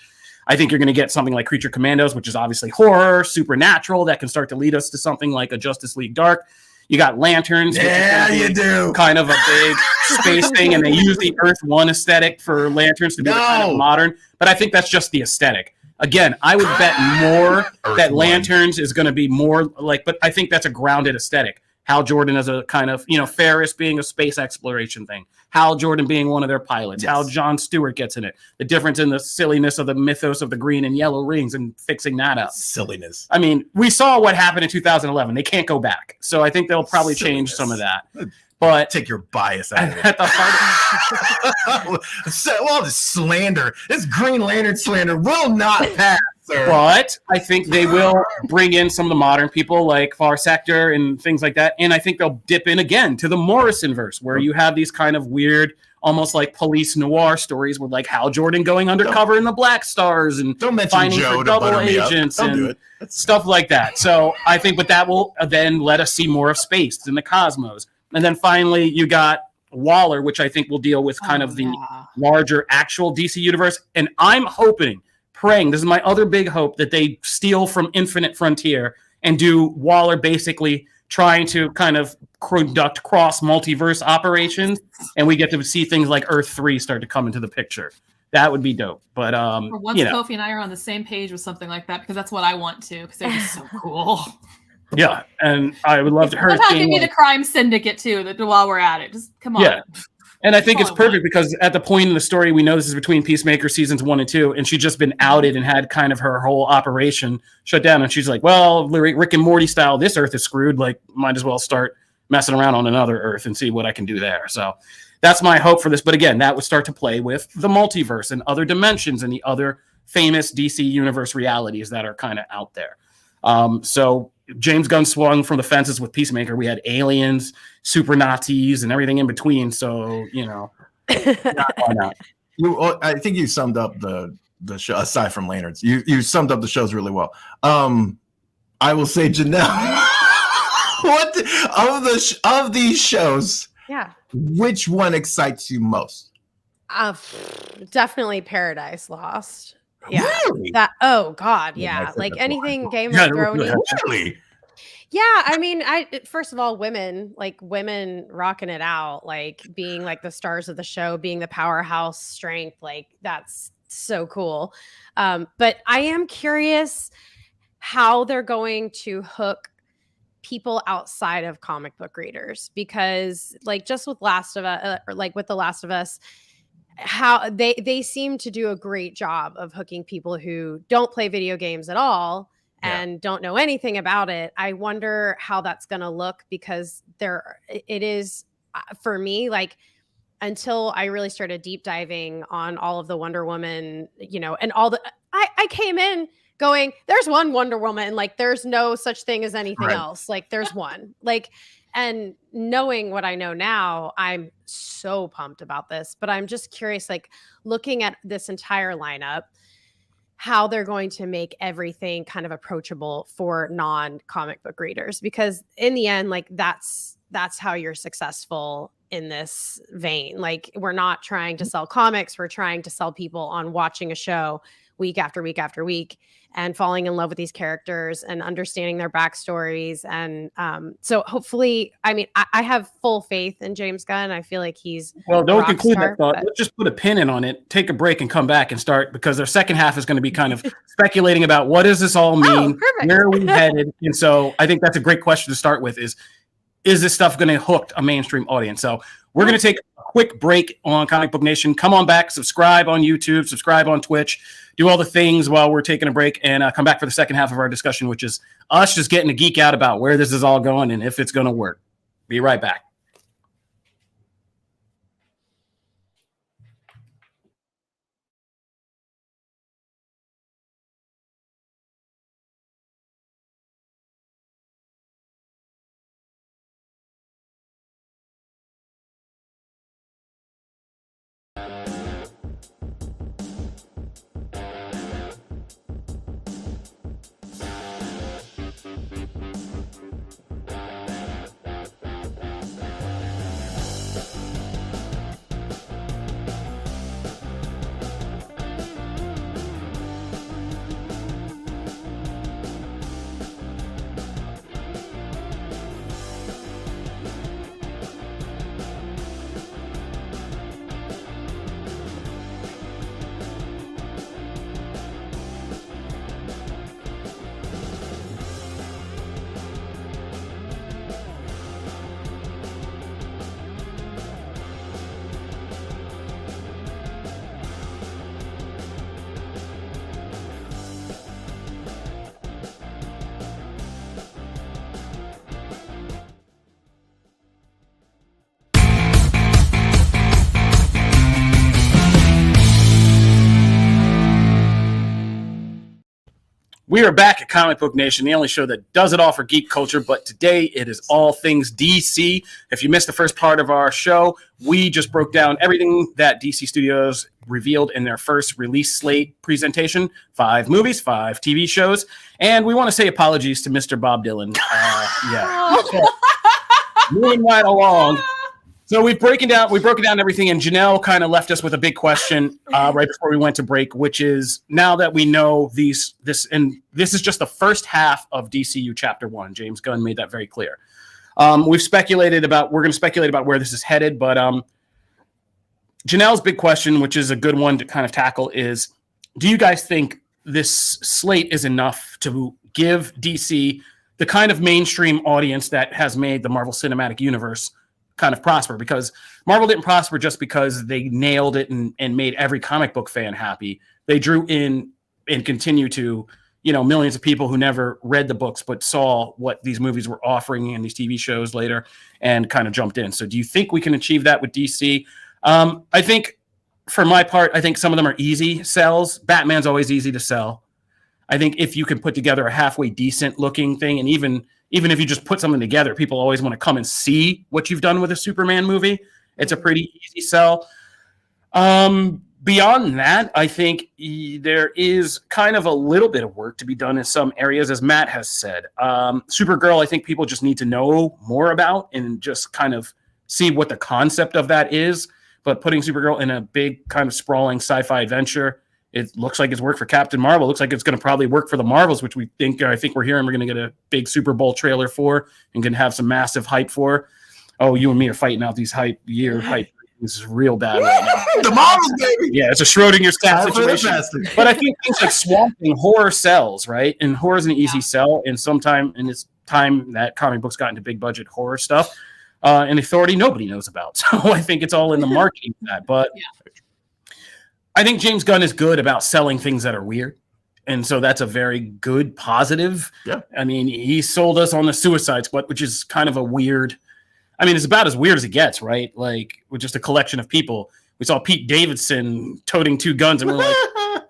Speaker 1: I think you're going to get something like Creature Commandos, which is obviously horror, supernatural, that can start to lead us to something like a Justice League Dark. You got Lanterns.
Speaker 4: Yeah, you do.
Speaker 1: Kind of a big space thing, and they use the Earth 1 aesthetic for Lanterns to be kind of modern. But I think that's just the aesthetic. Again, I would bet more that Lanterns is going to be more like, but I think that's a grounded aesthetic. Hal Jordan as a kind of, Ferris being a space exploration thing. Hal Jordan being one of their pilots. Yes. How Jon Stewart gets in it. The difference in the silliness of the mythos of the green and yellow rings and fixing that up.
Speaker 4: Silliness.
Speaker 1: I mean, we saw what happened in 2011. They can't go back. So I think they'll probably change some of that. But
Speaker 4: take your bias out of it.
Speaker 1: At the heart
Speaker 4: all this slander, this Green Lantern slander will not pass. Sir.
Speaker 1: But I think they will bring in some of the modern people like Far Sector and things like that. And I think they'll dip in again to the Morrison-verse, where you have these kind of weird, almost like police noir stories with like Hal Jordan going undercover in the Black Stars and finding for double agents and stuff like that. So I think, but that will then let us see more of space in the cosmos. And then finally you got Waller, which I think will deal with kind of the larger actual DC universe. And I'm praying, this is my other big hope, that they steal from Infinite Frontier and do Waller basically trying to kind of conduct cross multiverse operations, and we get to see things like Earth 3 start to come into the picture. That would be dope. But
Speaker 3: for once, Kofi and I are on the same page with something like that, because that's what I want to, because they're just so cool.
Speaker 1: Yeah, and I would love to hear.
Speaker 3: Somehow give me the Crime Syndicate too. That while we're at it, just come on.
Speaker 1: Yeah. And I think it's perfect because at the point in the story, we know this is between Peacemaker seasons 1 and 2, and she'd just been outed and had kind of her whole operation shut down. And she's like, well, Rick and Morty style, this Earth is screwed. Like, might as well start messing around on another Earth and see what I can do there. So that's my hope for this. But again, that would start to play with the multiverse and other dimensions and the other famous DC universe realities that are kind of out there. So James Gunn swung from the fences with Peacemaker. We had aliens, super Nazis, and everything in between. So, why not?
Speaker 4: I think you summed up the show, aside from Lanterns. You summed up the shows really well. I will say, Janelle, of these shows, which one excites you most?
Speaker 5: Definitely Paradise Lost. Yeah.
Speaker 4: Really?
Speaker 5: Oh God, yeah. Like anything Game of Thrones.
Speaker 4: Really?
Speaker 5: Yeah, I mean, first of all, women rocking it out, like being like the stars of the show, being the powerhouse strength, like that's so cool. But I am curious how they're going to hook people outside of comic book readers, because like just with Last of Us, or like with The Last of Us, how they seem to do a great job of hooking people who don't play video games at all and don't know anything about it. I wonder how that's going to look, because it is for me, like, until I really started deep diving on all of the Wonder Woman, and all the, I came in going, there's one Wonder Woman, like there's no such thing as anything else. Like there's one, like, and knowing what I know now, I'm so pumped about this. But I'm just curious, like looking at this entire lineup, how they're going to make everything kind of approachable for non-comic book readers, because in the end, like that's how you're successful in this vein. Like we're not trying to sell comics, we're trying to sell people on watching a show week after week after week and falling in love with these characters and understanding their backstories. And so hopefully, I mean, I have full faith in James Gunn. I feel like he's
Speaker 1: don't conclude that thought. Let's just put a pin in on it, take a break and come back and start, because their second half is going to be kind of speculating about what does this all mean? Where are we headed? And so I think that's a great question to start with, is this stuff going to hook a mainstream audience? So we're going to take a quick break on Comic Book Nation. Come on back, subscribe on YouTube, subscribe on Twitch, do all the things while we're taking a break, and come back for the second half of our discussion, which is us just getting to geek out about where this is all going and if it's going to work. Be right back. We are back at Comic Book Nation, the only show that does it all for geek culture, but today it is all things DC. If you missed the first part of our show, we just broke down everything that DC Studios revealed in their first release slate presentation, 5 movies, 5 TV shows, and we want to say apologies to Mr. Bob Dylan. Moving right along. So we've broken down everything, and Janelle kind of left us with a big question right before we went to break, which is, now that we know this is just the first half of DCU Chapter 1. James Gunn made that very clear. We're going to speculate about where this is headed, but Janelle's big question, which is a good one to kind of tackle, is, do you guys think this slate is enough to give DC the kind of mainstream audience that has made the Marvel Cinematic Universe kind of prosper? Because Marvel didn't prosper just because they nailed it and made every comic book fan happy. They drew in and continue to, millions of people who never read the books but saw what these movies were offering in these TV shows later and kind of jumped in. So do you think we can achieve that with DC? I think, for my part, I think some of them are easy sells. Batman's always easy to sell. I think if you can put together a halfway decent looking thing, and even if you just put something together, people always want to come and see what you've done with a Superman movie. It's a pretty easy sell. Beyond that, I think there is kind of a little bit of work to be done in some areas, as Matt has said. Supergirl, I think people just need to know more about and just kind of see what the concept of that is. But putting Supergirl in a big kind of sprawling sci-fi adventure, it looks like it's worked for Captain Marvel. It looks like it's going to probably work for the Marvels, which I think we're hearing we're going to get a big Super Bowl trailer for and going to have some massive hype for. Oh, you and me are fighting out these hype. This is real bad right now.
Speaker 4: The Marvels, baby.
Speaker 1: Yeah, it's a Schrodinger's cat situation. But I think things like Swamp Thing, horror sells, right? And horror is an easy sell, and it's time that comic books got into big budget horror stuff, and authority nobody knows about. So I think it's all in the marketing of that. But I think James Gunn is good about selling things that are weird. And so that's a very good positive.
Speaker 4: Yeah.
Speaker 1: I mean, he sold us on the Suicide Squad, which is kind of a weird. I mean, it's about as weird as it gets, right? Like, with just a collection of people. We saw Pete Davidson toting 2 guns, and we're like,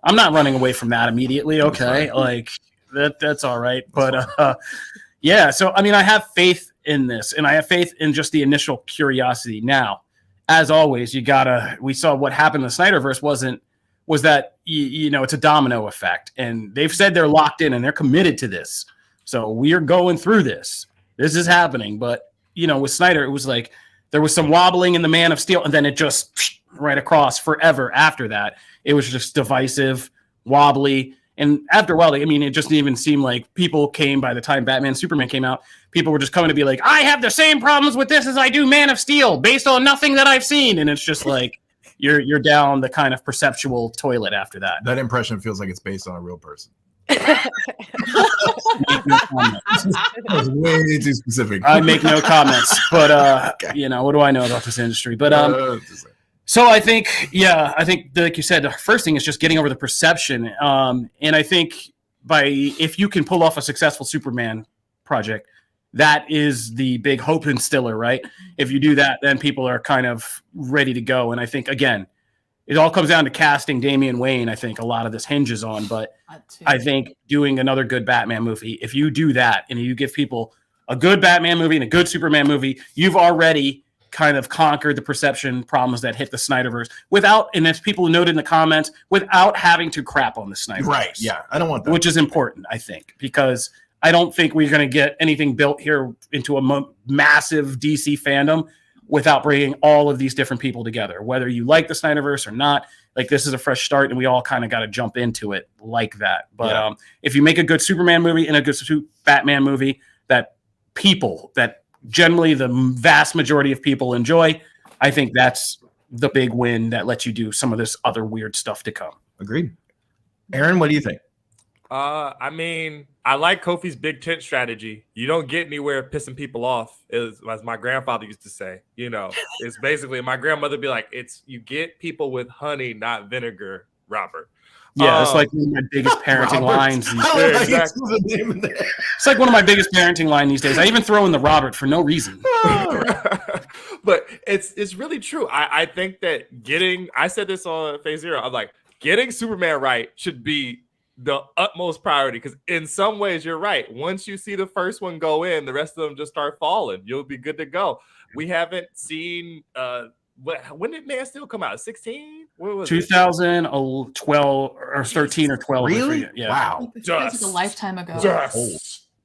Speaker 1: I'm not running away from that immediately. Okay, like that's all right. But yeah, so I mean, I have faith in this, and I have faith in just the initial curiosity. Now, as always, we saw what happened in the Snyderverse was that you know, it's a domino effect, and they've said they're locked in and they're committed to this. So we are going through this. This is happening, but you know, with Snyder, it was like there was some wobbling in the Man of Steel, and then it just right across forever after that. It was just divisive, wobbly. And after a while, I mean, it just didn't even seem like people came by the time Batman Superman came out. People were just coming to be like, I have the same problems with this as I do Man of Steel based on nothing that I've seen. And it's just like, you're down the kind of perceptual toilet after that.
Speaker 4: That impression feels like it's based on a real person.
Speaker 1: That
Speaker 4: was way too specific.
Speaker 1: I make no comments, but
Speaker 4: Okay.
Speaker 1: you know, what do I know about this industry? But so I think, like you said, the first thing is just getting over the perception. And I think if you can pull off a successful Superman project, that is the big hope instiller, right? If you do that, then people are kind of ready to go. And I think, again, it all comes down to casting Damian Wayne. I think a lot of this hinges on, but I think doing another good Batman movie, if you do that and you give people a good Batman movie and a good Superman movie, you've already kind of conquered the perception problems that hit the Snyderverse without, and as people noted in the comments, without having to crap on the Snyderverse.
Speaker 4: Right. Yeah. I don't want that.
Speaker 1: Which is important, I think, because I don't think we're going to get anything built here into a massive DC fandom without bringing all of these different people together, whether you like the Snyderverse or not. Like, this is a fresh start, and we all kind of got to jump into it like that. But if you make a good Superman movie and a good Batman movie that generally the vast majority of people enjoy, I think that's the big win that lets you do some of this other weird stuff to come.
Speaker 4: Agreed. Aaron, what do you think?
Speaker 2: I mean, I like Kofi's big tent strategy. You don't get anywhere pissing people off, as my grandfather used to say. You know, it's basically, my grandmother be like, you get people with honey, not vinegar, Robert.
Speaker 1: Yeah, it's like one of my biggest parenting lines these days.
Speaker 2: Exactly.
Speaker 1: It's like one of my biggest parenting lines these days. I even throw in the Robert for no reason.
Speaker 2: But it's really true. I think that I said this on Phase Zero, I'm like, getting Superman right should be the utmost priority, because in some ways you're right. Once you see the first one go in, the rest of them just start falling. You'll be good to go. We haven't seen when did Man Steel come out? 16? What was
Speaker 1: 2012 or 13 or 12?
Speaker 4: Really?
Speaker 1: Yeah.
Speaker 4: Wow.
Speaker 3: It was like a lifetime ago.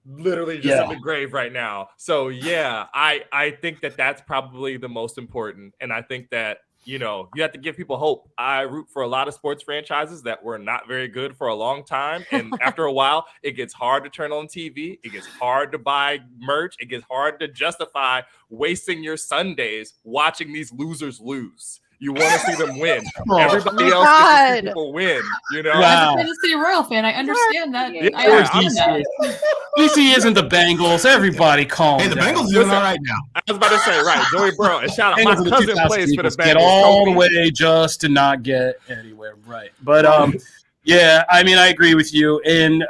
Speaker 2: Literally just in the grave right now. So yeah, I think that that's probably the most important. And I think that, you know, you have to give people hope. I root for a lot of sports franchises that were not very good for a long time. And after a while, it gets hard to turn on TV. It gets hard to buy merch. It gets hard to justify wasting your Sundays watching these losers lose. You want to see them win. Everybody else gets to see people win, you know?
Speaker 1: Wow.
Speaker 3: As a Kansas City Royal fan, I understand that.
Speaker 2: Yeah,
Speaker 3: I understand that.
Speaker 1: DC isn't the Bengals. Everybody calm
Speaker 4: Hey, the
Speaker 1: down.
Speaker 4: Bengals doing all right now.
Speaker 2: I was about to say, right, Joey Burrow. And shout out, my
Speaker 1: Bengals in the
Speaker 2: cousin
Speaker 1: 2000
Speaker 2: plays for the
Speaker 1: Eagles
Speaker 2: Bengals.
Speaker 1: get all the
Speaker 2: Kobe.
Speaker 1: way just to not get anywhere, right? But yeah, I mean, I agree with you. And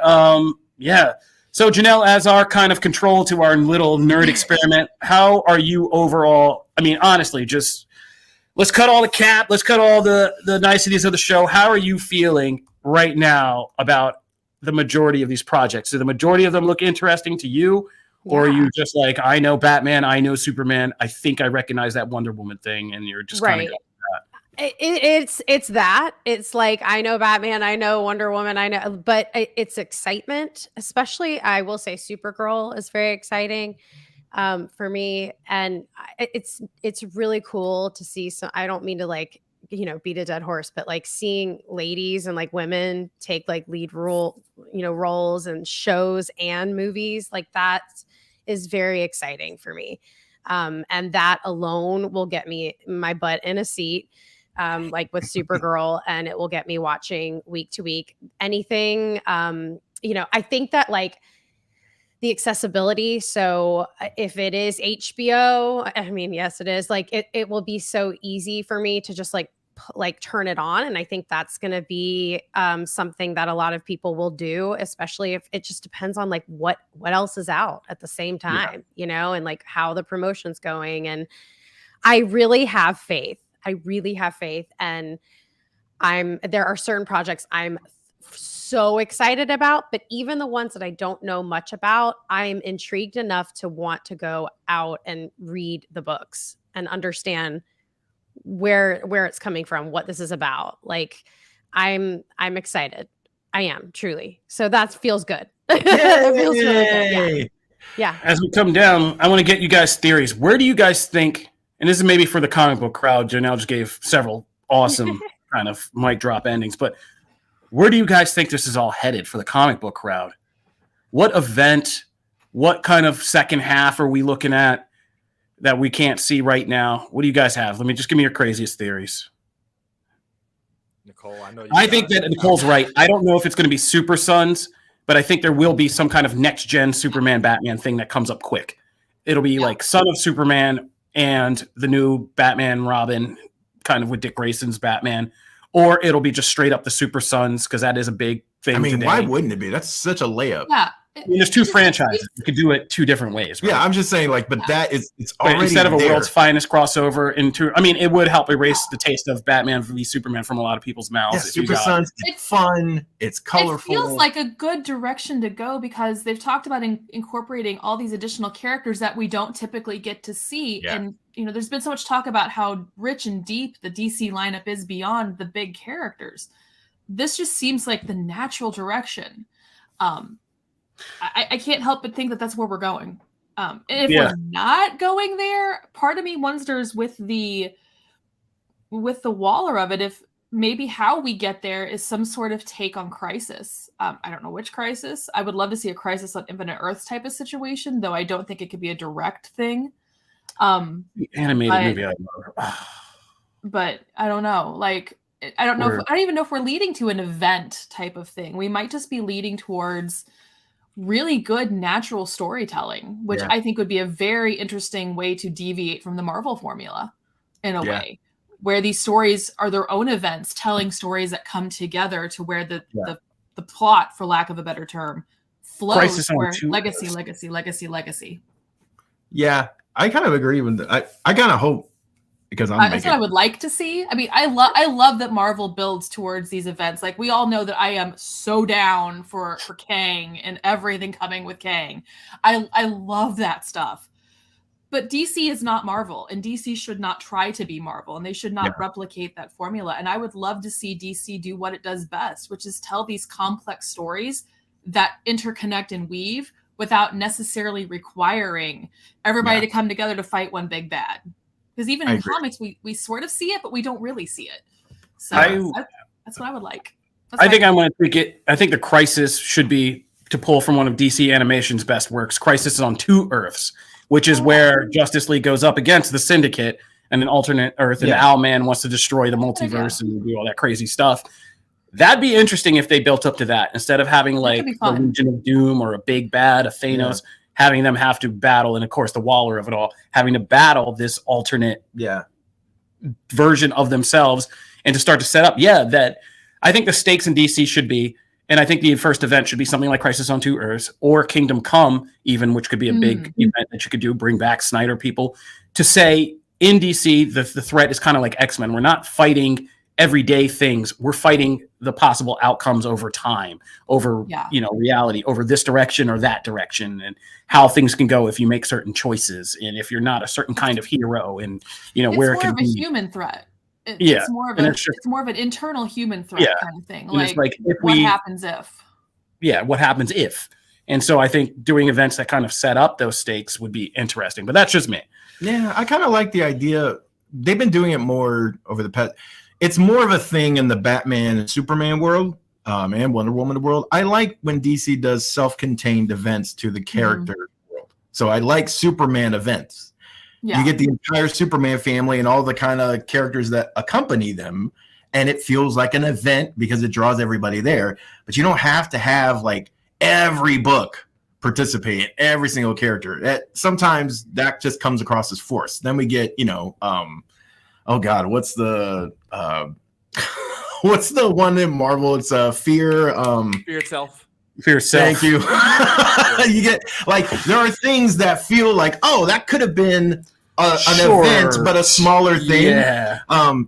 Speaker 1: yeah. So Janelle, as our kind of control to our little nerd experiment, how are you overall? I mean, honestly, just let's cut all the cap. Let's cut all the niceties of the show. How are you feeling right now about the majority of these projects? Do the majority of them look interesting to you? Or are you just like, I know Batman, I know Superman, I think I recognize that Wonder Woman thing, and you're just kind of
Speaker 5: It's that. It's like, I know Batman, I know Wonder Woman, I know, but it's excitement. Especially, I will say, Supergirl is very exciting for me, and it's really cool to see. So I don't mean to like, you know, beat a dead horse, but like seeing ladies and like women take like lead roles and shows and movies, like that is very exciting for me. And that alone will get me my butt in a seat, like with Supergirl, and it will get me watching week to week anything. You know, I think that like the accessibility. So if it is HBO, I mean, yes, it is. Like it will be so easy for me to just like turn it on, and I think that's going to be something that a lot of people will do, especially if it just depends on like what else is out at the same time, you know, and like how the promotion's going. And I really have faith. And there are certain projects I'm so excited about, but even the ones that I don't know much about, I'm intrigued enough to want to go out and read the books and understand where it's coming from, what this is about. Like I'm excited. I am truly. So that feels good. It feels really good. Yeah.
Speaker 1: As we come down, I want to get you guys' theories. Where do you guys think, and this is maybe for the comic book crowd, Janelle just gave several awesome kind of mic drop endings, but where do you guys think this is all headed for the comic book crowd? What event, what kind of second half are we looking at that we can't see right now? What do you guys have? Let me just give me your craziest theories.
Speaker 2: Nicole,
Speaker 1: I think that Nicole's right. I don't know if it's going to be Super Sons, but I think there will be some kind of next gen Superman Batman thing that comes up quick. It'll be like Son of Superman and the new Batman Robin, kind of with Dick Grayson's Batman, or it'll be just straight up the Super Sons, because that is a big thing.
Speaker 4: I mean,
Speaker 1: today.
Speaker 4: why wouldn't it be? That's such a layup.
Speaker 3: Yeah.
Speaker 1: I mean, there's two franchises. You could do it two different ways. Right?
Speaker 4: Yeah, I'm just saying, like, but that is, it's already
Speaker 1: instead of a
Speaker 4: there.
Speaker 1: world's finest crossover into, I mean, it would help erase the taste of Batman v Superman from a lot of people's mouths.
Speaker 4: Yeah, Super Sons, it's fun, it's colorful.
Speaker 3: It feels like a good direction to go, because they've talked about incorporating all these additional characters that we don't typically get to see.
Speaker 4: Yeah.
Speaker 3: And, you know, there's been so much talk about how rich and deep the DC lineup is beyond the big characters. This just seems like the natural direction. I can't help but think that that's where we're going. And if we're not going there, part of me wonders with the Waller of it, if maybe how we get there is some sort of take on Crisis. I don't know which Crisis. I would love to see a Crisis on Infinite Earths type of situation, though I don't think it could be a direct thing.
Speaker 1: Animated movie, I love.
Speaker 3: But I don't know. Like, I don't know. I don't even know if we're leading to an event type of thing. We might just be leading towards really good natural storytelling, which I think would be a very interesting way to deviate from the Marvel formula in a way, where these stories are their own events, telling stories that come together to where the plot, for lack of a better term, flows. Where legacy.
Speaker 4: Yeah, I kind of agree with that. I kind of hope, because
Speaker 3: that's what I would like to see. I mean, I love that Marvel builds towards these events. Like, we all know that I am so down for Kang and everything coming with Kang. I love that stuff. But DC is not Marvel, and DC should not try to be Marvel, and they should not replicate that formula. And I would love to see DC do what it does best, which is tell these complex stories that interconnect and weave without necessarily requiring everybody to come together to fight one big bad. Because even in comics, we sort of see it, but we don't really see it. So that's what I would like.
Speaker 1: I think I'm going to tweak it. I think the Crisis should be, to pull from one of DC Animation's best works, Crisis is on two Earths, which is where Justice League goes up against the Syndicate and an alternate Earth, and Owlman wants to destroy the multiverse and do all that crazy stuff. That'd be interesting if they built up to that, instead of having like the Legion of Doom or a big bad, a Thanos. Having them have to battle, and of course the Waller of it all, having to battle this alternate version of themselves, and to start to set up, that I think the stakes in DC should be, and I think the first event should be something like Crisis on Two Earths or Kingdom Come, even, which could be a big event that you could do, bring back Snyder people, to say in DC the threat is kind of like X-Men. We're not fighting everyday things. We're fighting the possible outcomes over time, over reality, over this direction or that direction, and how things can go if you make certain choices, and if you're not a certain kind of hero, and where it can be.
Speaker 3: It's more of a human threat. It's more of an internal human threat kind of thing. Like what happens if? Yeah,
Speaker 1: what happens if? And so I think doing events that kind of set up those stakes would be interesting. But that's just me.
Speaker 4: Yeah, I kind of like the idea. They've been doing it more over the past. It's more of a thing in the Batman and Superman world, and Wonder Woman world. I like when DC does self-contained events to the character world. So I like Superman events. Yeah. You get the entire Superman family and all the kind of characters that accompany them, and it feels like an event because it draws everybody there. But you don't have to have like every book participate in every single character. Sometimes that just comes across as forced. Then we get, oh God, what's the what's the one in Marvel? It's Fear.
Speaker 2: Fear itself.
Speaker 1: For yourself.
Speaker 4: Thank you. You get like there are things that feel like, oh, that could have been an event, but a smaller thing.
Speaker 1: Yeah.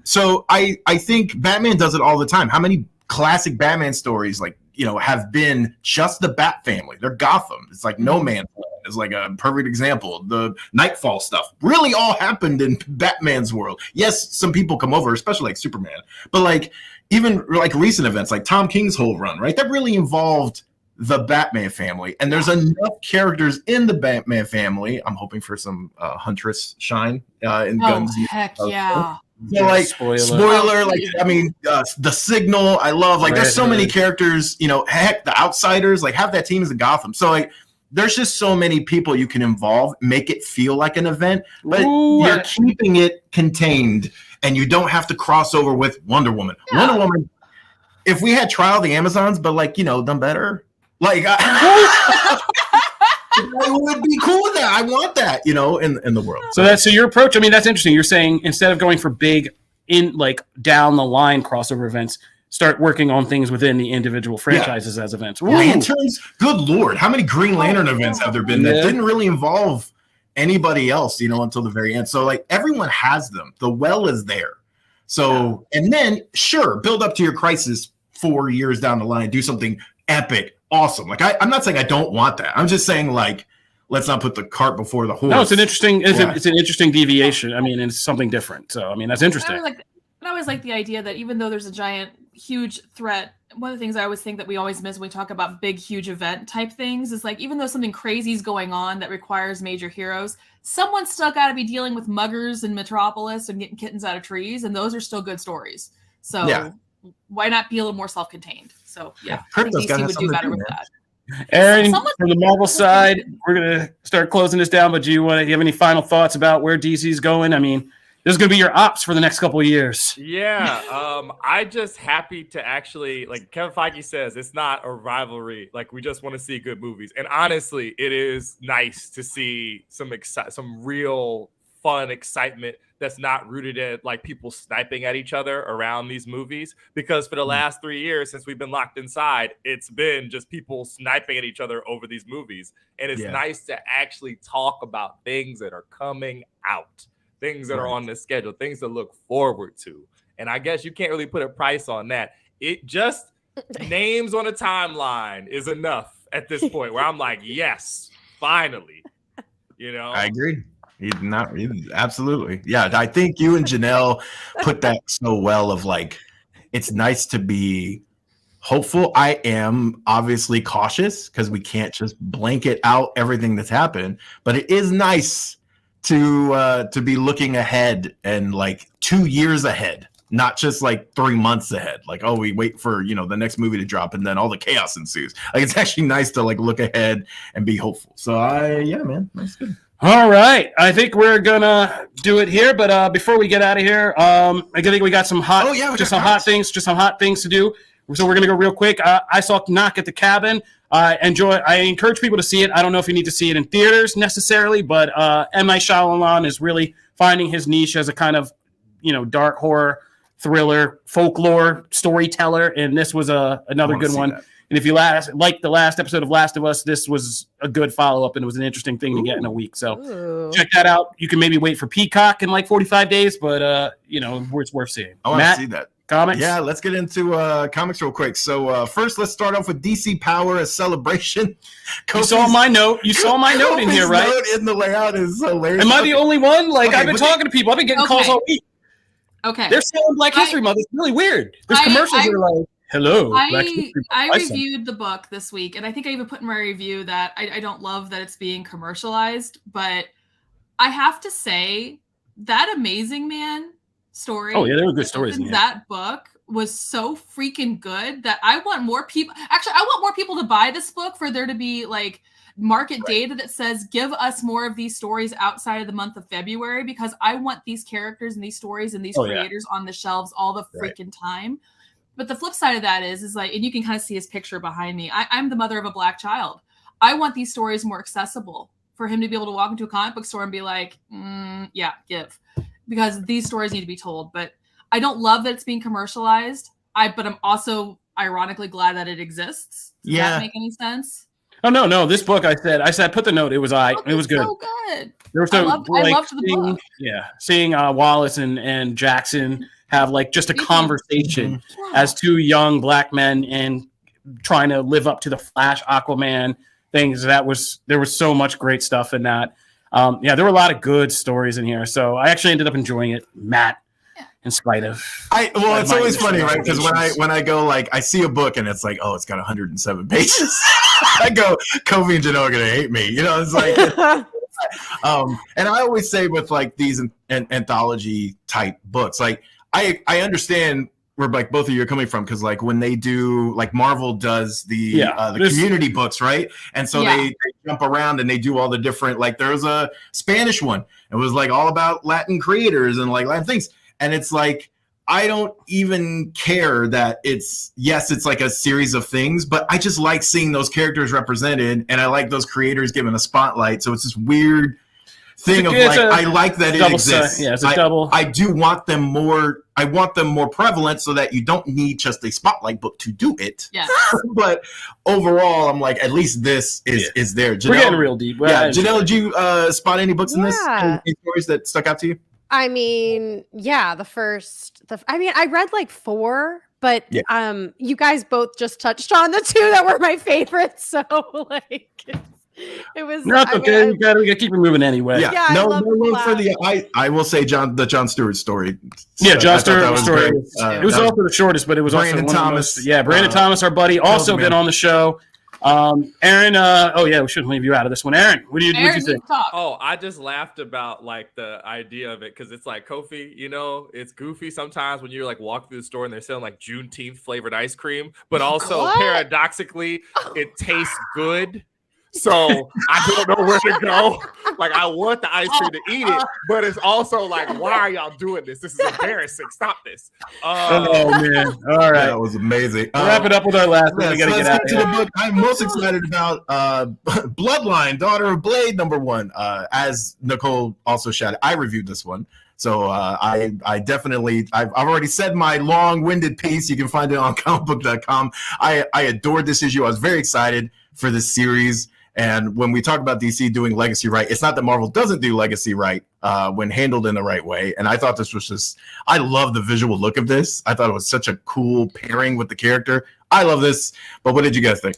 Speaker 4: So I think Batman does it all the time. How many classic Batman stories have been just the Bat family? They're Gotham. It's like No Man's Land is like a perfect example. The Nightfall stuff really all happened in Batman's world. Yes, some people come over, especially like Superman, but like even like recent events like Tom King's whole run, right? That really involved the Batman family, and there's enough characters in the Batman family. I'm hoping for some Huntress shine in Gunn's.
Speaker 3: Heck yeah.
Speaker 4: So like spoiler, like I mean, the Signal. I love like there's so many characters. Heck, the Outsiders. Like half that team is in Gotham. So like there's just so many people you can involve, make it feel like an event, but you're keeping it contained, and you don't have to cross over with Wonder Woman. Yeah. Wonder Woman. If we had Trial of the Amazons, but like done better. Like I would be cool with that. I want that, in the world.
Speaker 1: So your approach. I mean, that's interesting. You're saying instead of going for big down the line crossover events, start working on things within the individual franchises as events.
Speaker 4: Lanterns. Good Lord, how many Green Lantern events have there been that didn't really involve anybody else? Until the very end. So like everyone has them. The well is there. So and then sure, build up to your Crisis 4 years down the line. Do something epic. Awesome. Like I'm not saying I don't want that. I'm just saying like let's not put the cart before the horse.
Speaker 1: No, it's an interesting it's an interesting deviation. I mean, it's something different. So I mean, that's interesting.
Speaker 3: I always like the idea that even though there's a giant, huge threat, one of the things I always think that we always miss when we talk about big, huge event type things is like even though something crazy is going on that requires major heroes, someone's still got to be dealing with muggers in Metropolis and getting kittens out of trees, and those are still good stories. So why not be a little more self-contained? So I think DC would do better with that.
Speaker 1: Aaron, from the Marvel side, we're gonna start closing this down. But do you have any final thoughts about where DC's going? I mean, this is gonna be your ops for the next couple of years.
Speaker 2: Yeah, I just happy to actually, like Kevin Feige says, it's not a rivalry. Like we just want to see good movies, and honestly, it is nice to see some real fun excitement that's not rooted at like people sniping at each other around these movies, because for the last 3 years since we've been locked inside, it's been just people sniping at each other over these movies. And it's nice to actually talk about things that are coming out, things that are on the schedule, things to look forward to. And I guess you can't really put a price on that. It just names on a timeline is enough at this point where I'm like, yes, finally,
Speaker 4: I agree. Absolutely. Yeah, I think you and Janelle put that so well of like, it's nice to be hopeful. I am obviously cautious because we can't just blanket out everything that's happened, but it is nice to be looking ahead and like 2 years ahead, not just like 3 months ahead. Like, oh, we wait for, the next movie to drop and then all the chaos ensues. Like, it's actually nice to like look ahead and be hopeful. So man, that's good.
Speaker 1: All right, I think we're gonna do it here, but before we get out of here, I think we got some hot hot things to do. So we're gonna go real quick. I saw Knock at the Cabin. I encourage people to see it. I don't know if you need to see it in theaters necessarily, but M. Night Shyamalan is really finding his niche as a kind of dark horror, thriller, folklore storyteller, and this was another good one. That. And if you like the last episode of Last of Us, this was a good follow-up, and it was an interesting thing to get in a week. So check that out. You can maybe wait for Peacock in like 45 days, but it's worth seeing.
Speaker 4: I want to see that.
Speaker 1: Comics?
Speaker 4: Yeah, let's get into comics real quick. So first, let's start off with DC Power, a celebration.
Speaker 1: You saw my note in here, right?
Speaker 4: Note in the layout is hilarious.
Speaker 1: Am I the only one? Like, I've been talking to people. I've been getting calls all week.
Speaker 3: Okay.
Speaker 1: They're selling Black History Month. It's really weird. There's commercials that are like, hello.
Speaker 3: I reviewed the book this week, and I think I even put in my review that I don't love that it's being commercialized, but I have to say that Amazing Man story.
Speaker 1: Oh yeah, there were good stories in
Speaker 3: that book was so freaking good that I want more people. Actually, I want more people to buy this book for there to be like market data that says give us more of these stories outside of the month of February, because I want these characters and these stories and these creators on the shelves all the freaking time. But the flip side of that is like, and you can kind of see his picture behind me. I'm the mother of a black child. I want these stories more accessible for him to be able to walk into a comic book store and be like, yeah, give. Because these stories need to be told. But I don't love that it's being commercialized. But I'm also ironically glad that it exists. Does that make any sense?
Speaker 1: Oh no! This book, I said, put the note. It was it was good.
Speaker 3: So good.
Speaker 1: There was
Speaker 3: I loved the book.
Speaker 1: Yeah, seeing Wallace and Jackson have like just a conversation as two young black men and trying to live up to the Flash, Aquaman things. There was so much great stuff in that. There were a lot of good stories in here. So I actually ended up enjoying it, Matt. In spite of,
Speaker 4: it's always funny, right? Because when I go like I see a book and it's like, oh, it's got 107 pages. I go, Kofi and Janelle are gonna hate me, It's like, and I always say with like these anthology type books, like I understand where like both of you are coming from, because like when they do like Marvel does the community books, right? And so they jump around and they do all the different, like there was a Spanish one. It was like all about Latin creators and like Latin things. And it's like, I don't even care that it's like a series of things, but I just like seeing those characters represented, and I like those creators given a spotlight. So it's this weird thing I like that it exists.
Speaker 1: It's a double.
Speaker 4: I do want them more. I want them more prevalent so that you don't need just a spotlight book to do it.
Speaker 3: Yeah.
Speaker 4: But overall, I'm like, at least this is there. Janelle,
Speaker 1: we're getting real deep.
Speaker 4: Janelle, did you spot any books in this? Any stories that stuck out to you?
Speaker 5: I mean, I read like 4, but you guys both just touched on the 2 that were my favorites. So like it was
Speaker 1: okay. We gotta keep it moving anyway.
Speaker 5: Yeah,
Speaker 4: no room for the I will say the John Stewart story.
Speaker 1: Yeah, John Stewart story. It was also the shortest, but it was
Speaker 4: Brandon
Speaker 1: also
Speaker 4: Thomas.
Speaker 1: Brandon Thomas, our buddy, also been on the show. Aaron, we shouldn't leave you out of this one. Aaron, what do you think?
Speaker 2: Oh, I just laughed about like the idea of it, because it's like, Kofi, it's goofy sometimes when you're like walk through the store and they're selling like Juneteenth flavored ice cream, but also paradoxically it tastes good. So I don't know where to go. Like, I want the ice cream to eat it, but it's also like, why are y'all doing this? This is embarrassing. Stop this.
Speaker 1: Oh man! All right,
Speaker 4: that was amazing.
Speaker 1: Wrap it up with our last one. We gotta get out of here.
Speaker 4: The book I'm most excited about, Bloodline, Daughter of Blade, #1. As Nicole also shouted, I reviewed this one. So I definitely, I've already said my long-winded piece. You can find it on comicbook.com. I adored this issue. I was very excited for this series. And when we talk about DC doing legacy right, it's not that Marvel doesn't do legacy right when handled in the right way. And I thought this was just, I love the visual look of this. I thought it was such a cool pairing with the character. I love this. But what did you guys think?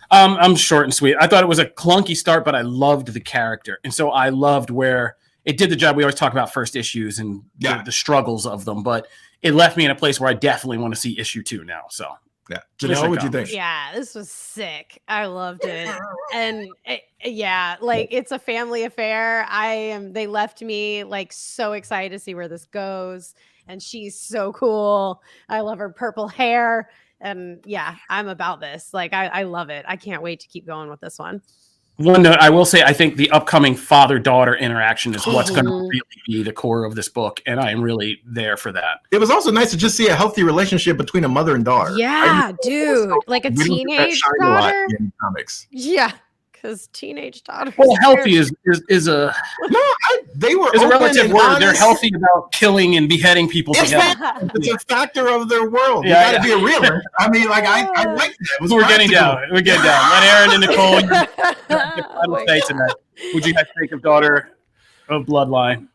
Speaker 1: I'm short and sweet. I thought it was a clunky start, but I loved the character. And so I loved where it did the job. We always talk about first issues and the struggles of them, but it left me in a place where I definitely want to see issue 2 now. So.
Speaker 4: Yeah, Janelle, what'd you think?
Speaker 5: Yeah, this was sick. I loved it, and it's a family affair. They left me like so excited to see where this goes, and she's so cool. I love her purple hair, and I'm about this. Like, I love it. I can't wait to keep going with this one.
Speaker 1: One note, I will say, I think the upcoming father-daughter interaction is what's going to really be the core of this book, and I am really there for that.
Speaker 4: It was also nice to just see a healthy relationship between a mother and daughter.
Speaker 5: Yeah, dude, like a teenage daughter.
Speaker 4: In comics.
Speaker 5: Yeah, because teenage daughters.
Speaker 1: Well, healthy is a
Speaker 4: they were
Speaker 1: is a relative word.
Speaker 4: Honest.
Speaker 1: They're healthy about killing and beheading people together.
Speaker 4: It's a factor of their world. You
Speaker 1: Yeah,
Speaker 4: got to be a realist. I mean, like I like that.
Speaker 1: We're getting down. We're getting down. Let Aaron and Nicole final say tonight. Would you guys think of Daughter of Bloodline?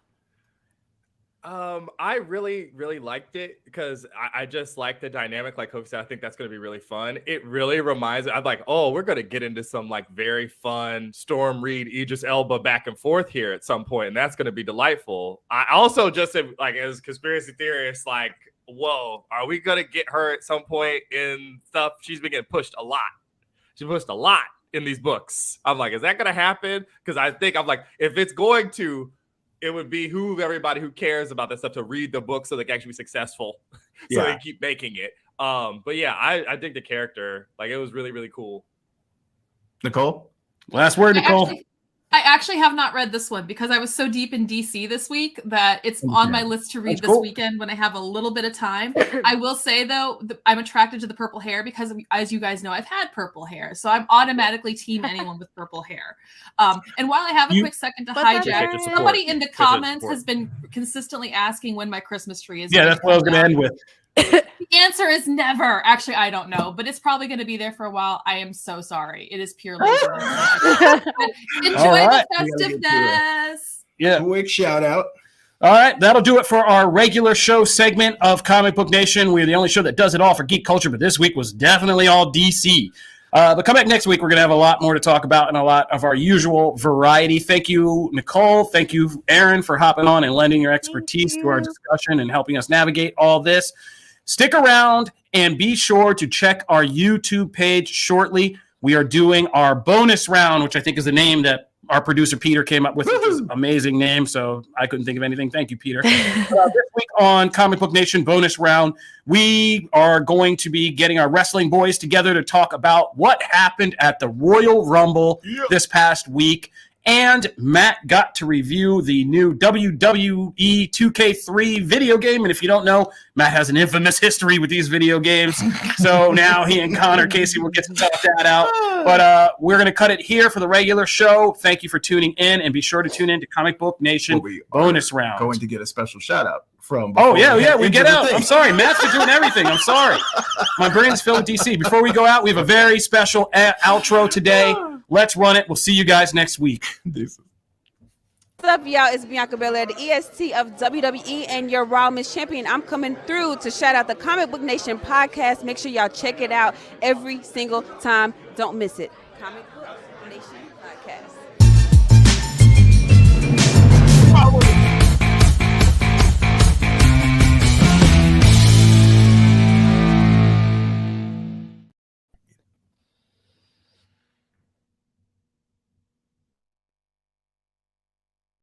Speaker 2: I really, really liked it because I just like the dynamic. Like Kofi said, I think that's going to be really fun. It really reminds me, I'm like, oh, we're going to get into some like very fun Storm Reed, Idris Elba back and forth here at some point, and that's going to be delightful. I also just like, as conspiracy theorists, like, whoa, are we going to get her at some point in stuff? She's been getting pushed a lot. She pushed a lot in these books. I'm like, is that going to happen? Because I'm like, if it's going to, it would behoove everybody who cares about this stuff to read the book so they can actually be successful. So they keep making it. But yeah, I dig the character. Like, it was really, really cool.
Speaker 4: Nicole?
Speaker 1: Last word, Nicole.
Speaker 3: I I actually have not read this one because I was so deep in DC this week that it's on my list to read this weekend when I have a little bit of time. I will say, though, I'm attracted to the purple hair because, as you guys know, I've had purple hair. So I'm automatically team anyone with purple hair. And while I have a quick second to hijack, somebody in the comments has been consistently asking when my Christmas tree is.
Speaker 1: Yeah, that's what I was going to end with.
Speaker 3: The answer is never. Actually, I don't know, but it's probably going to be there for a while. I am so sorry. It is purely enjoy the festiveness.
Speaker 1: Yeah,
Speaker 4: quick shout out.
Speaker 1: All right, that'll do it for our regular show segment of Comic Book Nation. We're the only show that does it all for geek culture, but this week was definitely all DC. But come back next week. We're going to have a lot more to talk about and a lot of our usual variety. Thank you, Nicole. Thank you, Aaron, for hopping on and lending your expertise to our discussion and helping us navigate all this. Stick around and be sure to check our YouTube page shortly. We are doing our bonus round, which I think is the name that our producer Peter came up with, which is an amazing name, so I couldn't think of anything. Thank you, Peter. This week on Comic Book Nation bonus round, we are going to be getting our wrestling boys together to talk about what happened at the Royal Rumble this past week. And Matt got to review the new WWE 2K3 video game. And if you don't know, Matt has an infamous history with these video games. So now he and Connor Casey will get to talk that out. But we're going to cut it here for the regular show. Thank you for tuning in. And be sure to tune in to Comic Book Nation bonus round.
Speaker 4: Going to get a special shout out from.
Speaker 1: Oh, yeah, we get out. I'm sorry. Matt's been doing everything. I'm sorry. My brain's filled with DC. Before we go out, we have a very special outro today. Let's run it. We'll see you guys next week.
Speaker 6: What's up, y'all? It's Bianca Belair, the EST of WWE and your Raw Miss Champion. I'm coming through to shout out the Comic Book Nation podcast. Make sure y'all check it out every single time. Don't miss it. Comic Book Nation podcast.